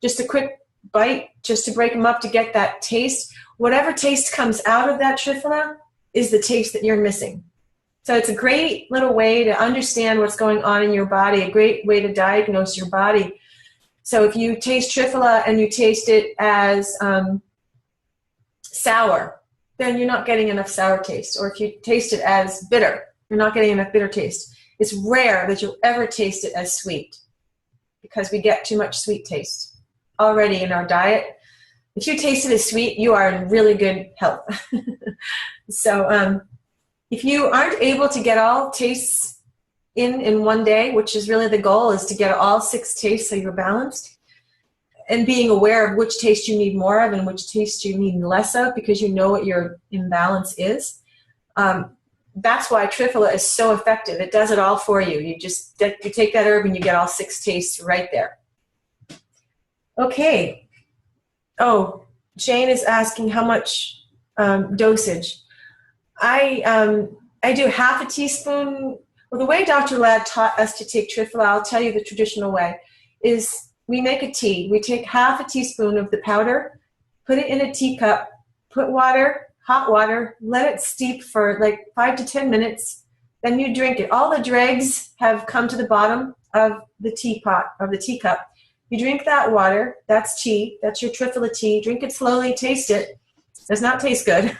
Just a quick bite, just to break them up to get that taste. Whatever taste comes out of that triphala is the taste that you're missing. So it's a great little way to understand what's going on in your body, a great way to diagnose your body. So if you taste triphala and you taste it as sour, then you're not getting enough sour taste. Or if you taste it as bitter, you're not getting enough bitter taste. It's rare that you'll ever taste it as sweet because we get too much sweet taste already in our diet. If you taste it as sweet, you are in really good health. So if you aren't able to get all tastes in one day, which is really the goal, is to get all 6 tastes so you're balanced, and being aware of which taste you need more of and which taste you need less of because you know what your imbalance is. That's why triphala is so effective. It does it all for you. You take that herb and you get all 6 tastes right there. Okay. Oh, Jane is asking how much dosage. I do half a teaspoon. Well, the way Dr. Ladd taught us to take triphala, I'll tell you the traditional way, is we make a tea. We take half a teaspoon of the powder, put it in a teacup, put water, hot water, let it steep for like 5 to 10 minutes, then you drink it. All the dregs have come to the bottom of the teapot, of the teacup. You drink that water, that's tea, that's your triphala tea. Drink it slowly, taste it. It does not taste good.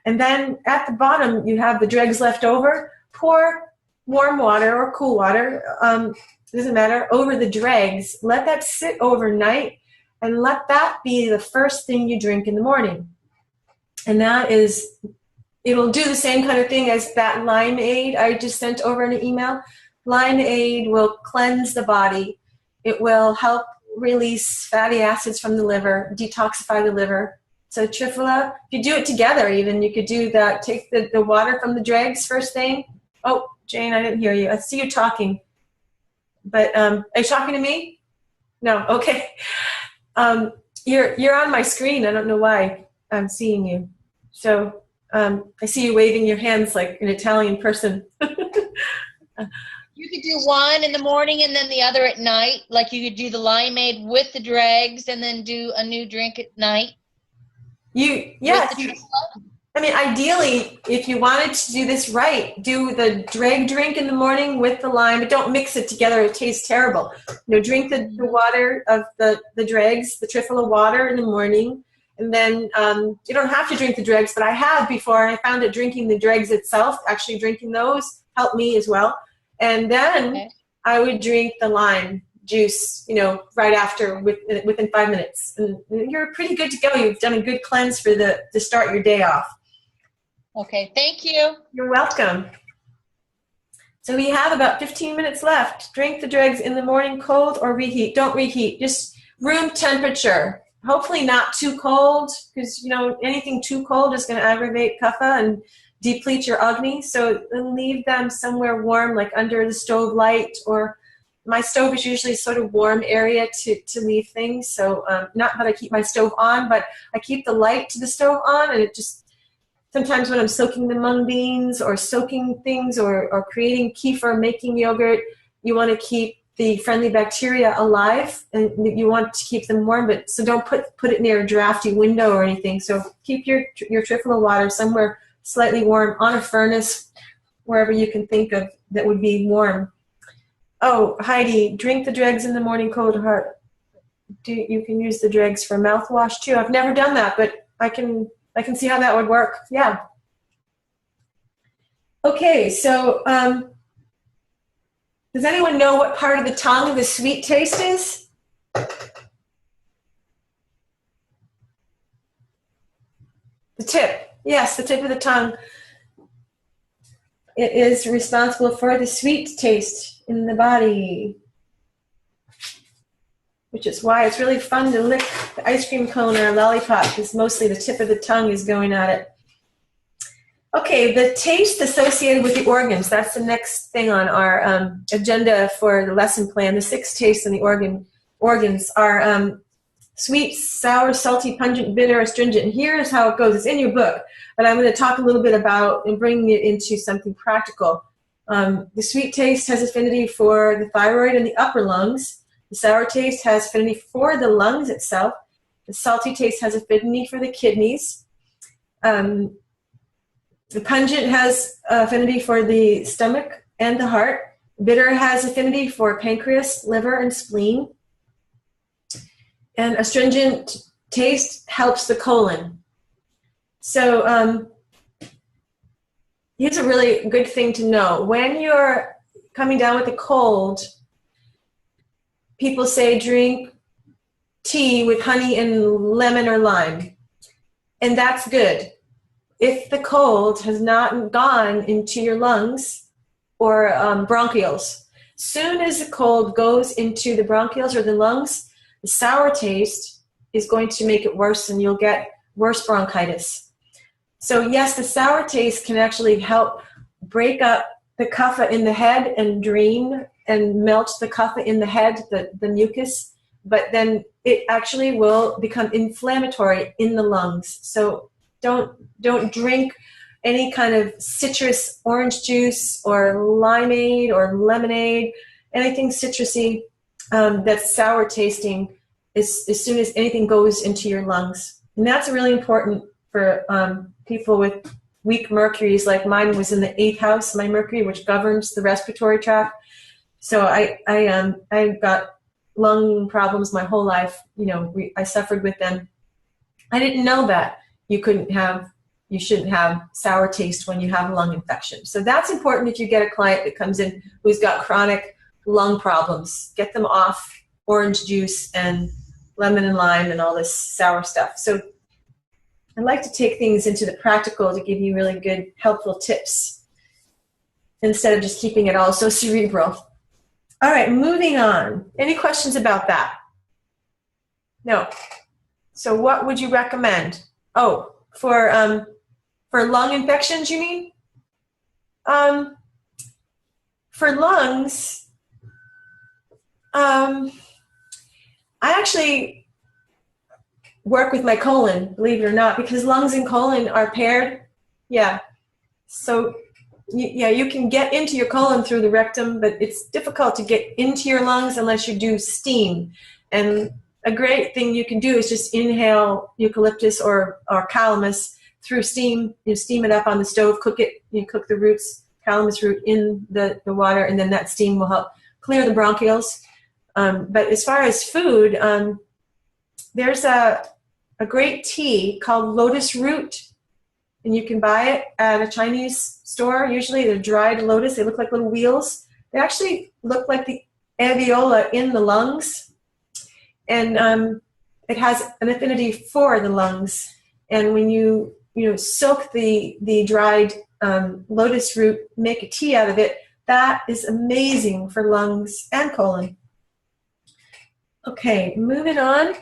And then at the bottom, you have the dregs left over. Pour warm water or cool water, doesn't matter, over the dregs. Let that sit overnight, and let that be the first thing you drink in the morning. And that is, it'll do the same kind of thing as that limeade I just sent over in an email. Limeade will cleanse the body. It will help release fatty acids from the liver, detoxify the liver. So Triphala, if you do it together even, you could do that. Take the water from the dregs first thing. Oh, Jane, I didn't hear you. I see you talking. But are you talking to me? No, okay. You're on my screen. I don't know why I'm seeing you. So I see you waving your hands like an Italian person. You could do one in the morning and then the other at night. Like you could do the limeade with the dregs and then do a new drink at night. I mean, ideally, if you wanted to do this right, do the dreg drink in the morning with the lime, but don't mix it together. It tastes terrible. Drink the water of the dregs, the Triphala water in the morning. And then you don't have to drink the dregs, but I have before, and I found that drinking the dregs itself, actually drinking those, helped me as well. And then I would drink the lime juice, right after, within 5 minutes. And you're pretty good to go. You've done a good cleanse to start your day off. Okay, thank you. You're welcome. So we have about 15 minutes left. Drink the dregs in the morning cold or reheat. Don't reheat, just room temperature. Hopefully not too cold, because anything too cold is going to aggravate kapha and deplete your agni. So leave them somewhere warm, like under the stove light, or my stove is usually sort of warm area to leave things. So not that I keep my stove on, but I keep the light to the stove on, and it just, sometimes when I'm soaking the mung beans or soaking things or creating kefir, making yogurt, you want to keep the friendly bacteria alive, and you want to keep them warm, but so don't put it near a drafty window or anything. So keep your Triphala water somewhere slightly warm on a furnace, wherever you can think of that would be warm. Oh, Heidi, drink the dregs in the morning cold or hot. You can use the dregs for mouthwash too. I've never done that, but I can see how that would work. Yeah. Okay, so does anyone know what part of the tongue the sweet taste is? The tip. Yes, the tip of the tongue. It is responsible for the sweet taste in the body, which is why it's really fun to lick the ice cream cone or a lollipop, because mostly the tip of the tongue is going at it. Okay, the taste associated with the organs. That's the next thing on our agenda for the lesson plan. The 6 tastes in the organs are sweet, sour, salty, pungent, bitter, astringent. And here's how it goes. It's in your book, but I'm going to talk a little bit about and bring it into something practical. The sweet taste has affinity for the thyroid and the upper lungs. The sour taste has affinity for the lungs itself. The salty taste has affinity for the kidneys. The pungent has affinity for the stomach and the heart. Bitter has affinity for pancreas, liver, and spleen. And astringent taste helps the colon. So here's a really good thing to know. When you're coming down with a cold, people say drink tea with honey and lemon or lime. And that's good. If the cold has not gone into your lungs or bronchioles, soon as the cold goes into the bronchioles or the lungs, the sour taste is going to make it worse, and you'll get worse bronchitis. So yes, the sour taste can actually help break up the kapha in the head and drain and melt the kapha in the head, the mucus, but then it actually will become inflammatory in the lungs. So don't drink any kind of citrus orange juice or limeade or lemonade, anything citrusy that's sour tasting as soon as anything goes into your lungs. And that's really important for people with weak mercuries, like mine was in the 8th house, my mercury, which governs the respiratory tract. So I got lung problems my whole life. I suffered with them. I didn't know that you shouldn't have sour taste when you have a lung infection. So that's important if you get a client that comes in who's got chronic lung problems. Get them off orange juice and lemon and lime and all this sour stuff. So I like to take things into the practical to give you really good, helpful tips instead of just keeping it all so cerebral. All right, moving on. Any questions about that? No. So what would you recommend? Oh, for lung infections, you mean? For lungs, I actually work with my colon, believe it or not, because lungs and colon are paired. Yeah. So, yeah, you can get into your colon through the rectum, but it's difficult to get into your lungs unless you do steam. And a great thing you can do is just inhale eucalyptus or calamus through steam. You steam it up on the stove, cook it, you cook the roots, calamus root in the water, and then that steam will help clear the bronchioles. But as far as food, there's a great tea called lotus root, and you can buy it at a Chinese store. Usually they're dried lotus. They look like little wheels. They actually look like the alveoli in the lungs, and it has an affinity for the lungs. And when you soak the dried lotus root, make a tea out of it, that is amazing for lungs and colon. Okay, moving on.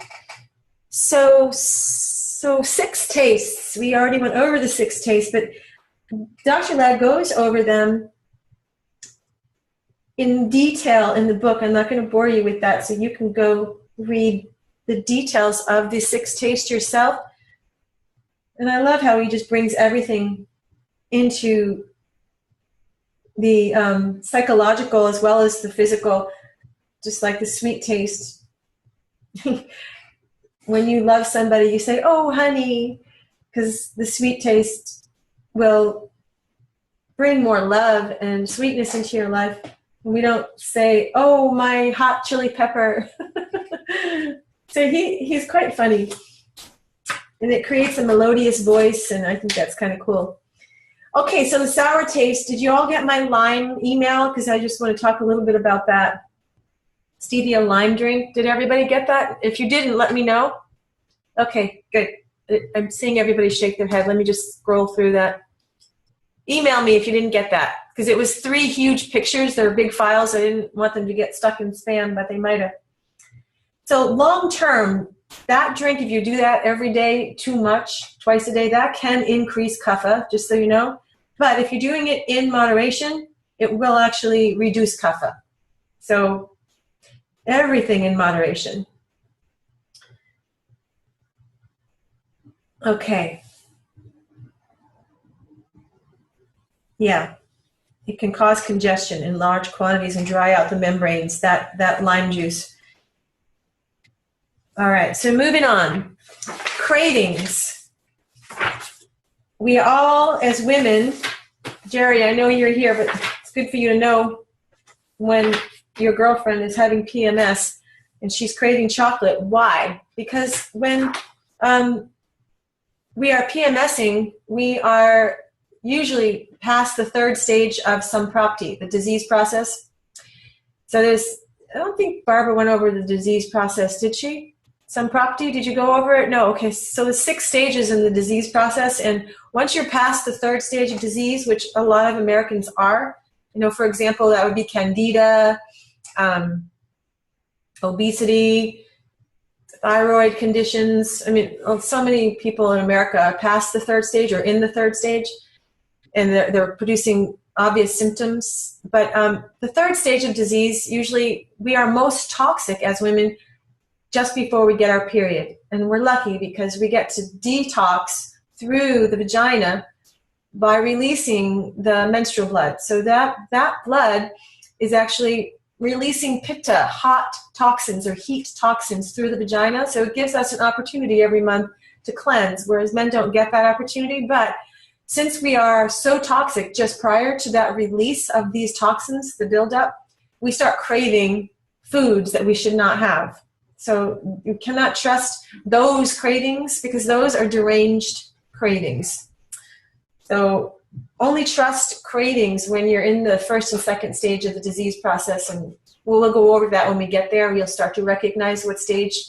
So 6 tastes. We already went over the 6 tastes, but Dr. Ladd goes over them in detail in the book. I'm not going to bore you with that, so you can go read the details of the 6 tastes yourself. And I love how he just brings everything into the psychological as well as the physical, just like the sweet taste. When you love somebody, you say, "Oh, honey," because the sweet taste will bring more love and sweetness into your life. We don't say, "Oh, my hot chili pepper." So he's quite funny. And it creates a melodious voice, and I think that's kind of cool. Okay, so the sour taste. Did you all get my lime email? Because I just want to talk a little bit about that stevia lime drink. Did everybody get that? If you didn't, let me know. Okay, good. I'm seeing everybody shake their head. Let me just scroll through that. Email me if you didn't get that, because it was 3 huge pictures. They're big files. I didn't want them to get stuck in spam, but they might have. So long term, that drink, if you do that every day too much, twice a day, that can increase kapha, just so you know. But if you're doing it in moderation, it will actually reduce kapha. So everything in moderation. Okay. Yeah. It can cause congestion in large quantities and dry out the membranes, that lime juice. All right, so moving on. Cravings. We all, as women, Jerry, I know you're here, but it's good for you to know when your girlfriend is having PMS and she's craving chocolate. Why? Because when we are PMSing, we are usually past the 3rd stage of samprapti, the disease process. So I don't think Barbara went over the disease process, did she? Samprapti, did you go over it? No. Okay, so the 6 stages in the disease process, and once you're past the 3rd stage of disease, which a lot of Americans are, for example, that would be candida, obesity, thyroid conditions. I mean, so many people in America are past the 3rd stage or in the 3rd stage, and they're producing obvious symptoms. But the 3rd stage of disease, usually we are most toxic as women just before we get our period. And we're lucky because we get to detox through the vagina by releasing the menstrual blood. So that blood is actually releasing pitta, hot toxins or heat toxins through the vagina. So it gives us an opportunity every month to cleanse, whereas men don't get that opportunity. But since we are so toxic just prior to that release of these toxins, the buildup, we start craving foods that we should not have. So you cannot trust those cravings because those are deranged cravings. So only trust cravings when you're in the 1st and 2nd stage of the disease process, and we'll go over that when we get there. You'll start to recognize what stage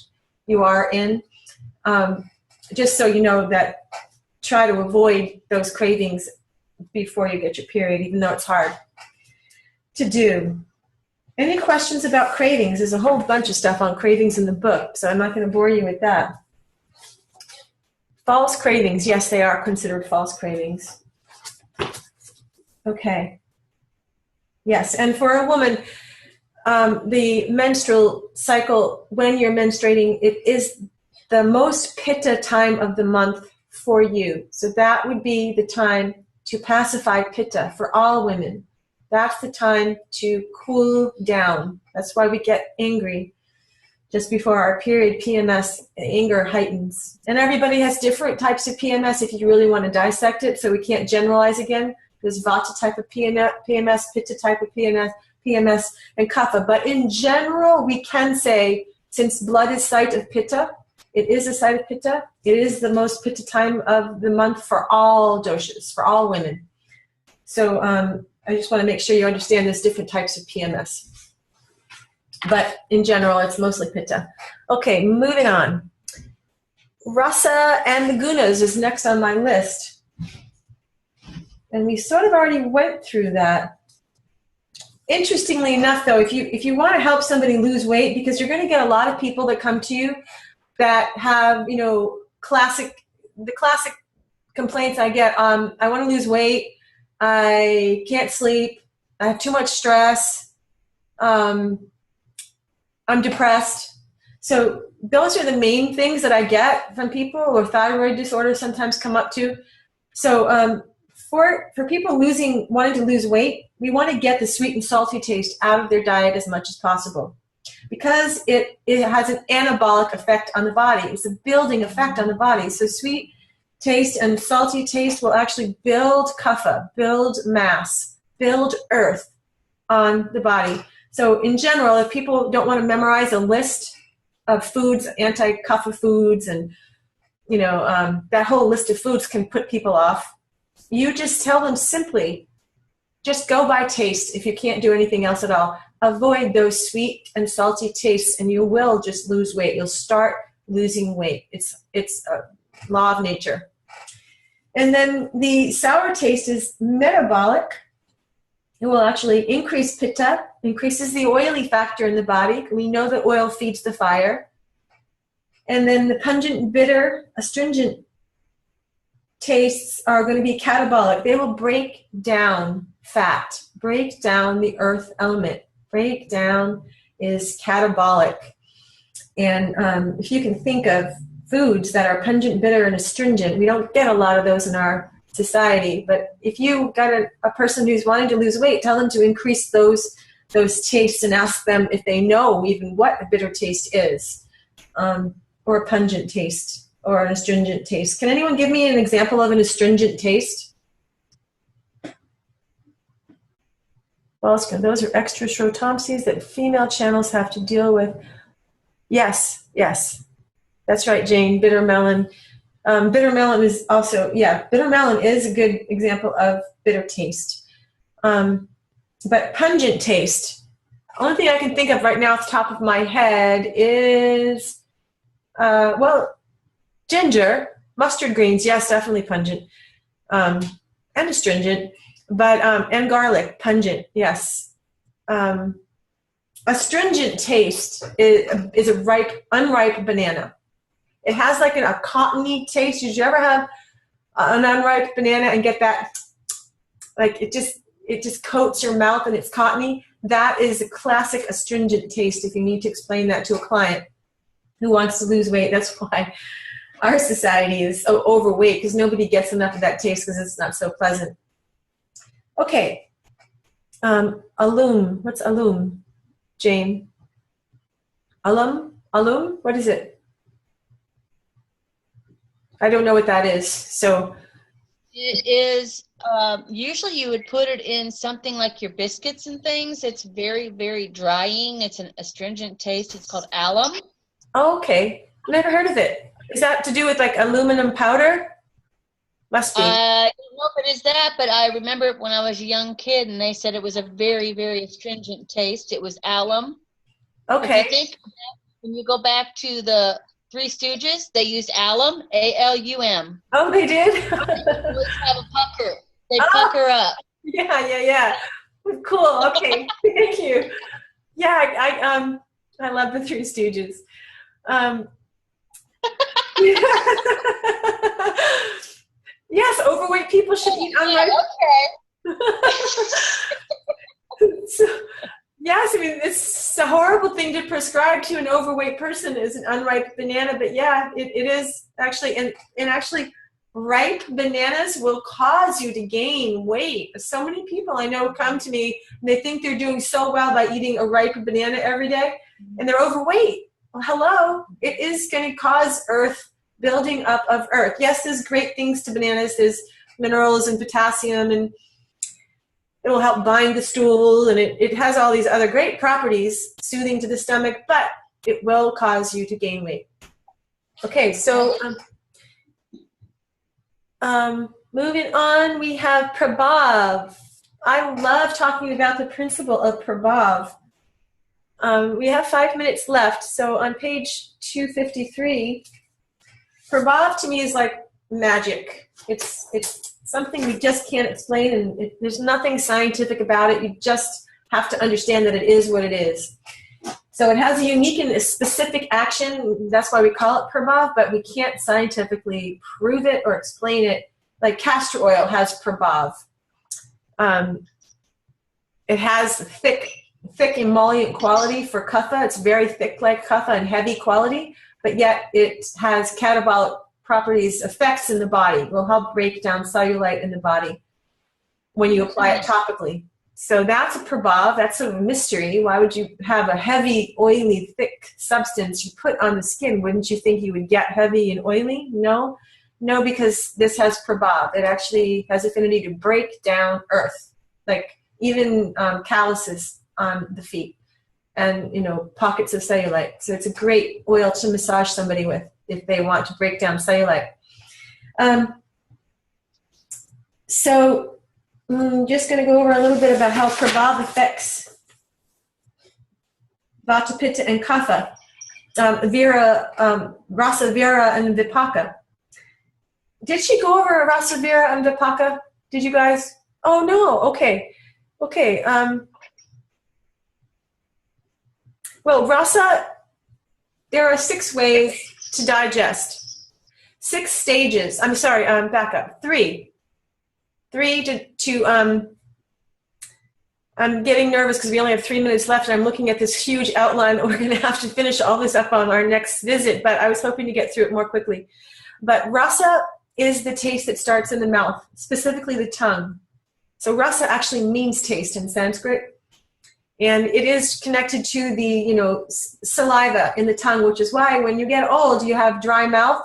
you are in. Just so you know that try to avoid those cravings before you get your period, even though it's hard to do. Any questions about cravings? There's a whole bunch of stuff on cravings in the book, so I'm not going to bore you with that. False cravings. Yes, they are considered false cravings. Okay. Yes, and for a woman, the menstrual cycle, when you're menstruating, it is the most pitta time of the month for you. So that would be the time to pacify pitta for all women. That's the time to cool down. That's why we get angry just before our period. PMS, anger heightens. And everybody has different types of PMS if you really want to dissect it, so we can't generalize again. There's Vata type of PMS, Pitta type of PMS, and Kapha. But in general, we can say, since blood is site of Pitta, it is a site of Pitta, it is the most Pitta time of the month for all doshas, for all women. So I just want to make sure you understand there's different types of PMS. But in general, it's mostly Pitta. Okay, moving on. Rasa and the gunas is next on my list. And we sort of already went through that. Interestingly enough, though, if you want to help somebody lose weight, because you're going to get a lot of people that come to you that have, the classic complaints I get. I want to lose weight. I can't sleep. I have too much stress. I'm depressed. So those are the main things that I get from people, or thyroid disorders sometimes come up too. So for people wanting to lose weight, we want to get the sweet and salty taste out of their diet as much as possible, because it has an anabolic effect on the body. It's a building effect on the body. So sweet taste and salty taste will actually build kapha, build mass, build earth on the body. So in general, if people don't want to memorize a list of foods, anti-kapha foods, and that whole list of foods can put people off, you just tell them simply, just go by taste. If you can't do anything else at all, avoid those sweet and salty tastes, and you will just lose weight. You'll start losing weight. It's a law of nature. And then the sour taste is metabolic. It will actually increase pitta, increases the oily factor in the body. We know that oil feeds the fire. And then the pungent, bitter, astringent tastes are going to be catabolic. They will break down fat, break down the earth element. Break down is catabolic. And if you can think of foods that are pungent, bitter, and astringent, we don't get a lot of those in our society. But if you got a person who's wanting to lose weight, tell them to increase those tastes and ask them if they know even what a bitter taste is, or a pungent taste, or an astringent taste. Can anyone give me an example of an astringent taste? Well, those are extra scrotomyces that female channels have to deal with. Yes. That's right, Jane. Bitter melon. Bitter melon is also, bitter melon is a good example of bitter taste. But pungent taste, only thing I can think of right now off the top of my head is, ginger, mustard greens, yes, definitely pungent, and astringent, but, and garlic, pungent, yes. Astringent taste is a unripe banana. It has like a cottony taste. Did you ever have an unripe banana and get that, like it just coats your mouth and it's cottony? That is a classic astringent taste if you need to explain that to a client who wants to lose weight. That's why our society is so overweight, because nobody gets enough of that taste because it's not so pleasant. Okay. Alum. What's alum, Jane? Alum? What is it? I don't know what that is. So it is usually you would put it in something like your biscuits and things. It's very, very drying. It's an astringent taste. It's called alum. Oh, okay. Never heard of it. Is that to do with like aluminum powder? Must be. I don't know if it is that, but I remember when I was a young kid and they said it was a very, very astringent taste. It was alum. Okay. If you think of that, when you go back to the Three Stooges, they used alum, A-L-U-M. Oh, they did? They always have a pucker. They pucker up. Yeah. Cool. Okay. Thank you. Yeah, I love the Three Stooges. Yes, overweight people should eat unripe. Okay. So, yes, I mean, it's a horrible thing to prescribe to an overweight person is an unripe banana, but yeah, it is actually, and actually ripe bananas will cause you to gain weight. So many people I know come to me and they think they're doing so well by eating a ripe banana every day and they're overweight. Well, hello, it is going to cause building up of earth. Yes, there's great things to bananas. There's minerals and potassium, and it will help bind the stool, and it has all these other great properties, soothing to the stomach, but it will cause you to gain weight. Okay, so moving on, we have Prabhav. I love talking about the principle of Prabhav. We have 5 minutes left, so on page 253, Prabhav to me is like magic. It's something we just can't explain, and there's nothing scientific about it. You just have to understand that it is what it is. So it has a unique and a specific action. That's why we call it Prabhav, but we can't scientifically prove it or explain it. Like castor oil has Prabhav. It has thick emollient quality for kapha. It's very thick like kapha and heavy quality, but yet it has catabolic properties, effects in the body. It will help break down cellulite in the body when you apply it topically. So that's a Prabhav. That's a mystery. Why would you have a heavy, oily, thick substance you put on the skin? Wouldn't you think you would get heavy and oily? No, because this has Prabhav. It actually has affinity to break down earth, like even calluses on the feet and, pockets of cellulite. So it's a great oil to massage somebody with if they want to break down cellulite. So I'm just going to go over a little bit about how Prabhav affects Vata, Pitta, and Kapha, Rasa, Vira, and Vipaka. Did she go over Rasa, Vira, and Vipaka? Did you guys? Oh, no. Okay. Well, Rasa, there are 6 ways to digest. 6 stages. I'm sorry, back up. 3 to I'm getting nervous because we only have 3 minutes left, and I'm looking at this huge outline. We're going to have to finish all this up on our next visit, but I was hoping to get through it more quickly. But rasa is the taste that starts in the mouth, specifically the tongue. So rasa actually means taste in Sanskrit, and it is connected to the saliva in the tongue, which is why when you get old, you have dry mouth.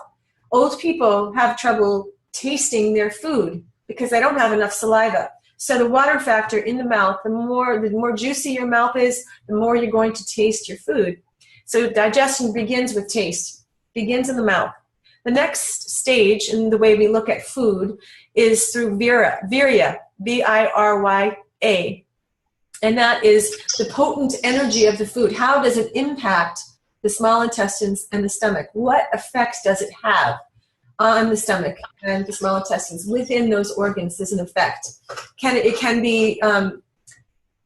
Old people have trouble tasting their food because they don't have enough saliva. So the water factor in the mouth, the more juicy your mouth is, the more you're going to taste your food. So digestion begins with taste, begins in the mouth. The next stage in the way we look at food is through virya, V-I-R-Y-A. And that is the potent energy of the food. How does it impact the small intestines and the stomach? What effects does it have on the stomach and the small intestines? Within those organs, there's an effect. It can be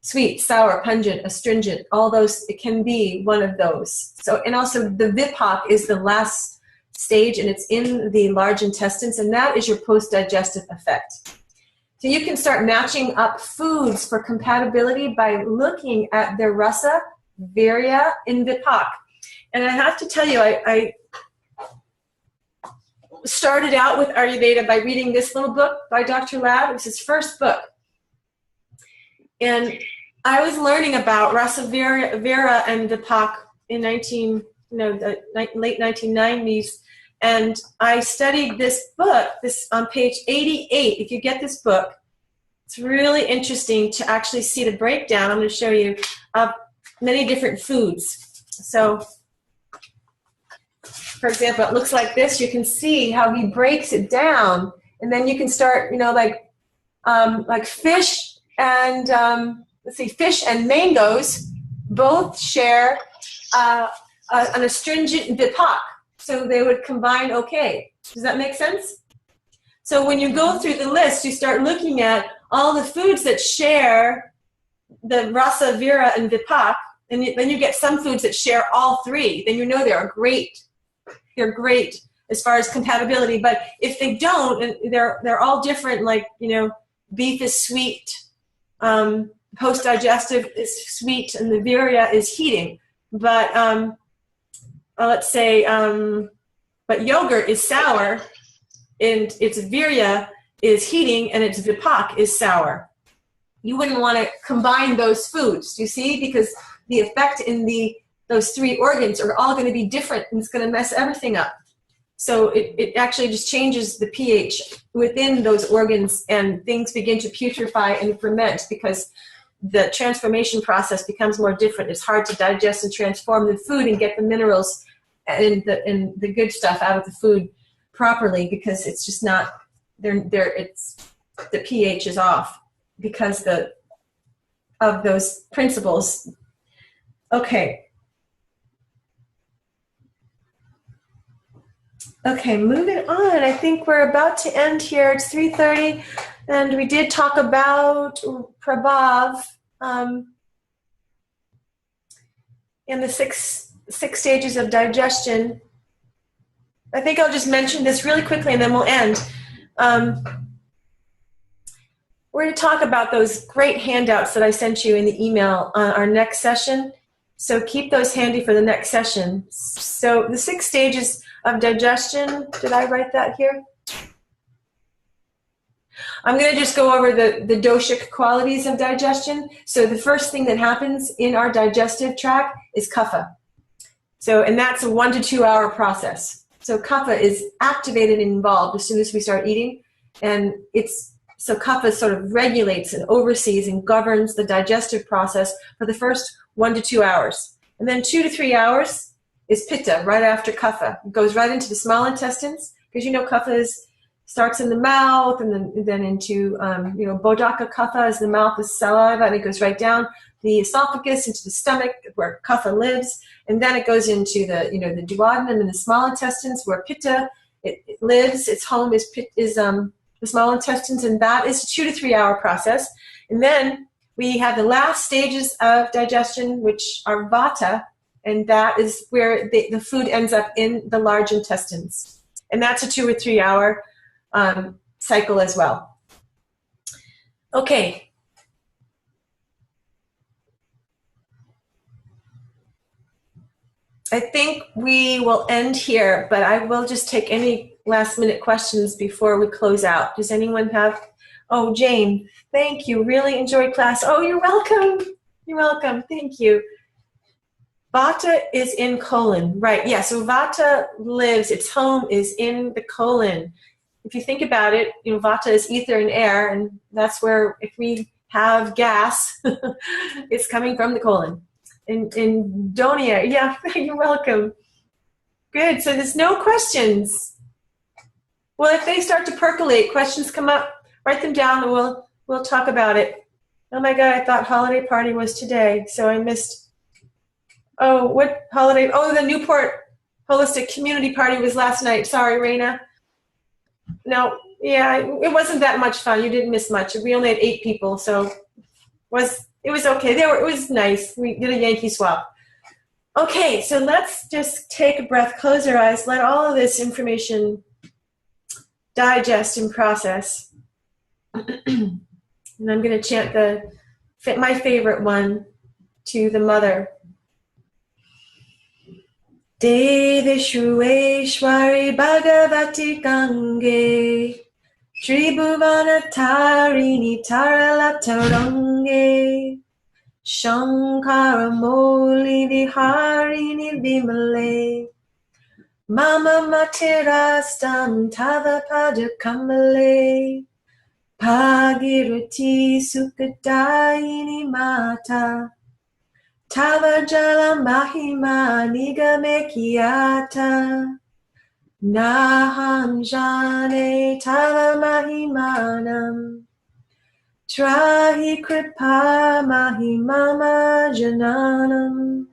sweet, sour, pungent, astringent, all those. It can be one of those. So, and also the vipak is the last stage, and it's in the large intestines, and that is your post-digestive effect. So you can start matching up foods for compatibility by looking at their rasa, virya, and vipak. And I have to tell you, I started out with Ayurveda by reading this little book by Dr. Ladd. It was his first book. And I was learning about rasa, virya, and vipak in the late 1990s. And I studied this book, this on page 88. If you get this book, it's really interesting to actually see the breakdown. I'm going to show you many different foods. So, for example, it looks like this. You can see how he breaks it down, and then you can start, like fish and fish and mangoes both share an astringent vipak. so they would combine okay. Does that make sense? So when you go through the list, you start looking at all the foods that share the rasa, vira, and vipak, and then you get some foods that share all three. Then you know they're great. They're great as far as compatibility. But if they don't, and they're all different. Like, you know, beef is sweet, post-digestive is sweet, and the virya is heating. But let's say, but yogurt is sour, and its virya is heating, and its vipak is sour. You wouldn't want to combine those foods, you see, because the effect in those three organs are all going to be different, and it's going to mess everything up. So it actually just changes the pH within those organs, and things begin to putrefy and ferment because the transformation process becomes more different. It's hard to digest and transform the food and get the minerals and the good stuff out of the food properly, because it's just not it's the pH is off because of those principles. Okay, moving on. I think we're about to end here. It's 3:30, and we did talk about Prabhav in the six stages of digestion. I think I'll just mention this really quickly, and then we'll end. We're going to talk about those great handouts that I sent you in the email on our next session. So keep those handy for the next session. So the 6 stages of digestion, did I write that here? I'm going to just go over the doshic qualities of digestion. So the first thing that happens in our digestive tract is kapha. So, and that's a 1 to 2 hour process. So kapha is activated and involved as soon as we start eating. And so kapha sort of regulates and oversees and governs the digestive process for the first 1 to 2 hours. And then 2 to 3 hours is pitta, right after kapha. It goes right into the small intestines, because you know kapha starts in the mouth, and then into bodhaka kapha is the mouth with saliva, and it goes right down the esophagus into the stomach where kapha lives, and then it goes into the duodenum and the small intestines where pitta it lives. Its home is the small intestines, and that is a 2 to 3 hour process. And then we have the last stages of digestion, which are vata, and that is where the food ends up in the large intestines. And that's a 2 or 3 hour cycle as well. Okay. I think we will end here, but I will just take any last minute questions before we close out. Does anyone have? Oh, Jane, thank you. Really enjoyed class. Oh, you're welcome. You're welcome. Thank you. Vata is in colon, right? Yeah, so Vata lives, its home is in the colon. If you think about it, Vata is ether and air, and that's where, if we have gas, it's coming from the colon. In Donia, yeah, you're welcome. Good, so there's no questions. Well, if they start to percolate, questions come up, write them down, and we'll talk about it. Oh my God, I thought holiday party was today, so I missed. Oh, what holiday? Oh, the Newport Holistic Community Party was last night. Sorry, Raina. No, yeah, it wasn't that much fun. You didn't miss much. We only had 8 people, so it was okay. It was nice. We did a Yankee swap. Okay, so let's just take a breath, close our eyes, let all of this information digest and process. And I'm going to chant my favorite one to the mother. Deveshwari Bhagavati Gange Tribhuvana Tarini Taralatarange Shankara Moli Viharini Vimale Mama Matirastam Tava Padakamale Pagirati Sukadaini Mata Tava Jala Mahima Nigame Kiata Naham Jane Tava Mahimanam Trahi Kripa Mahimama Jananam.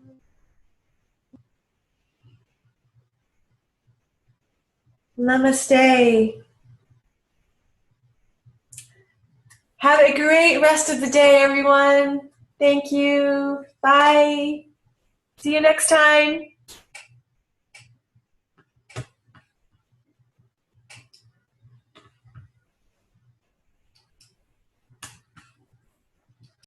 Namaste. Have a great rest of the day, everyone. Thank you. Bye. See you next time.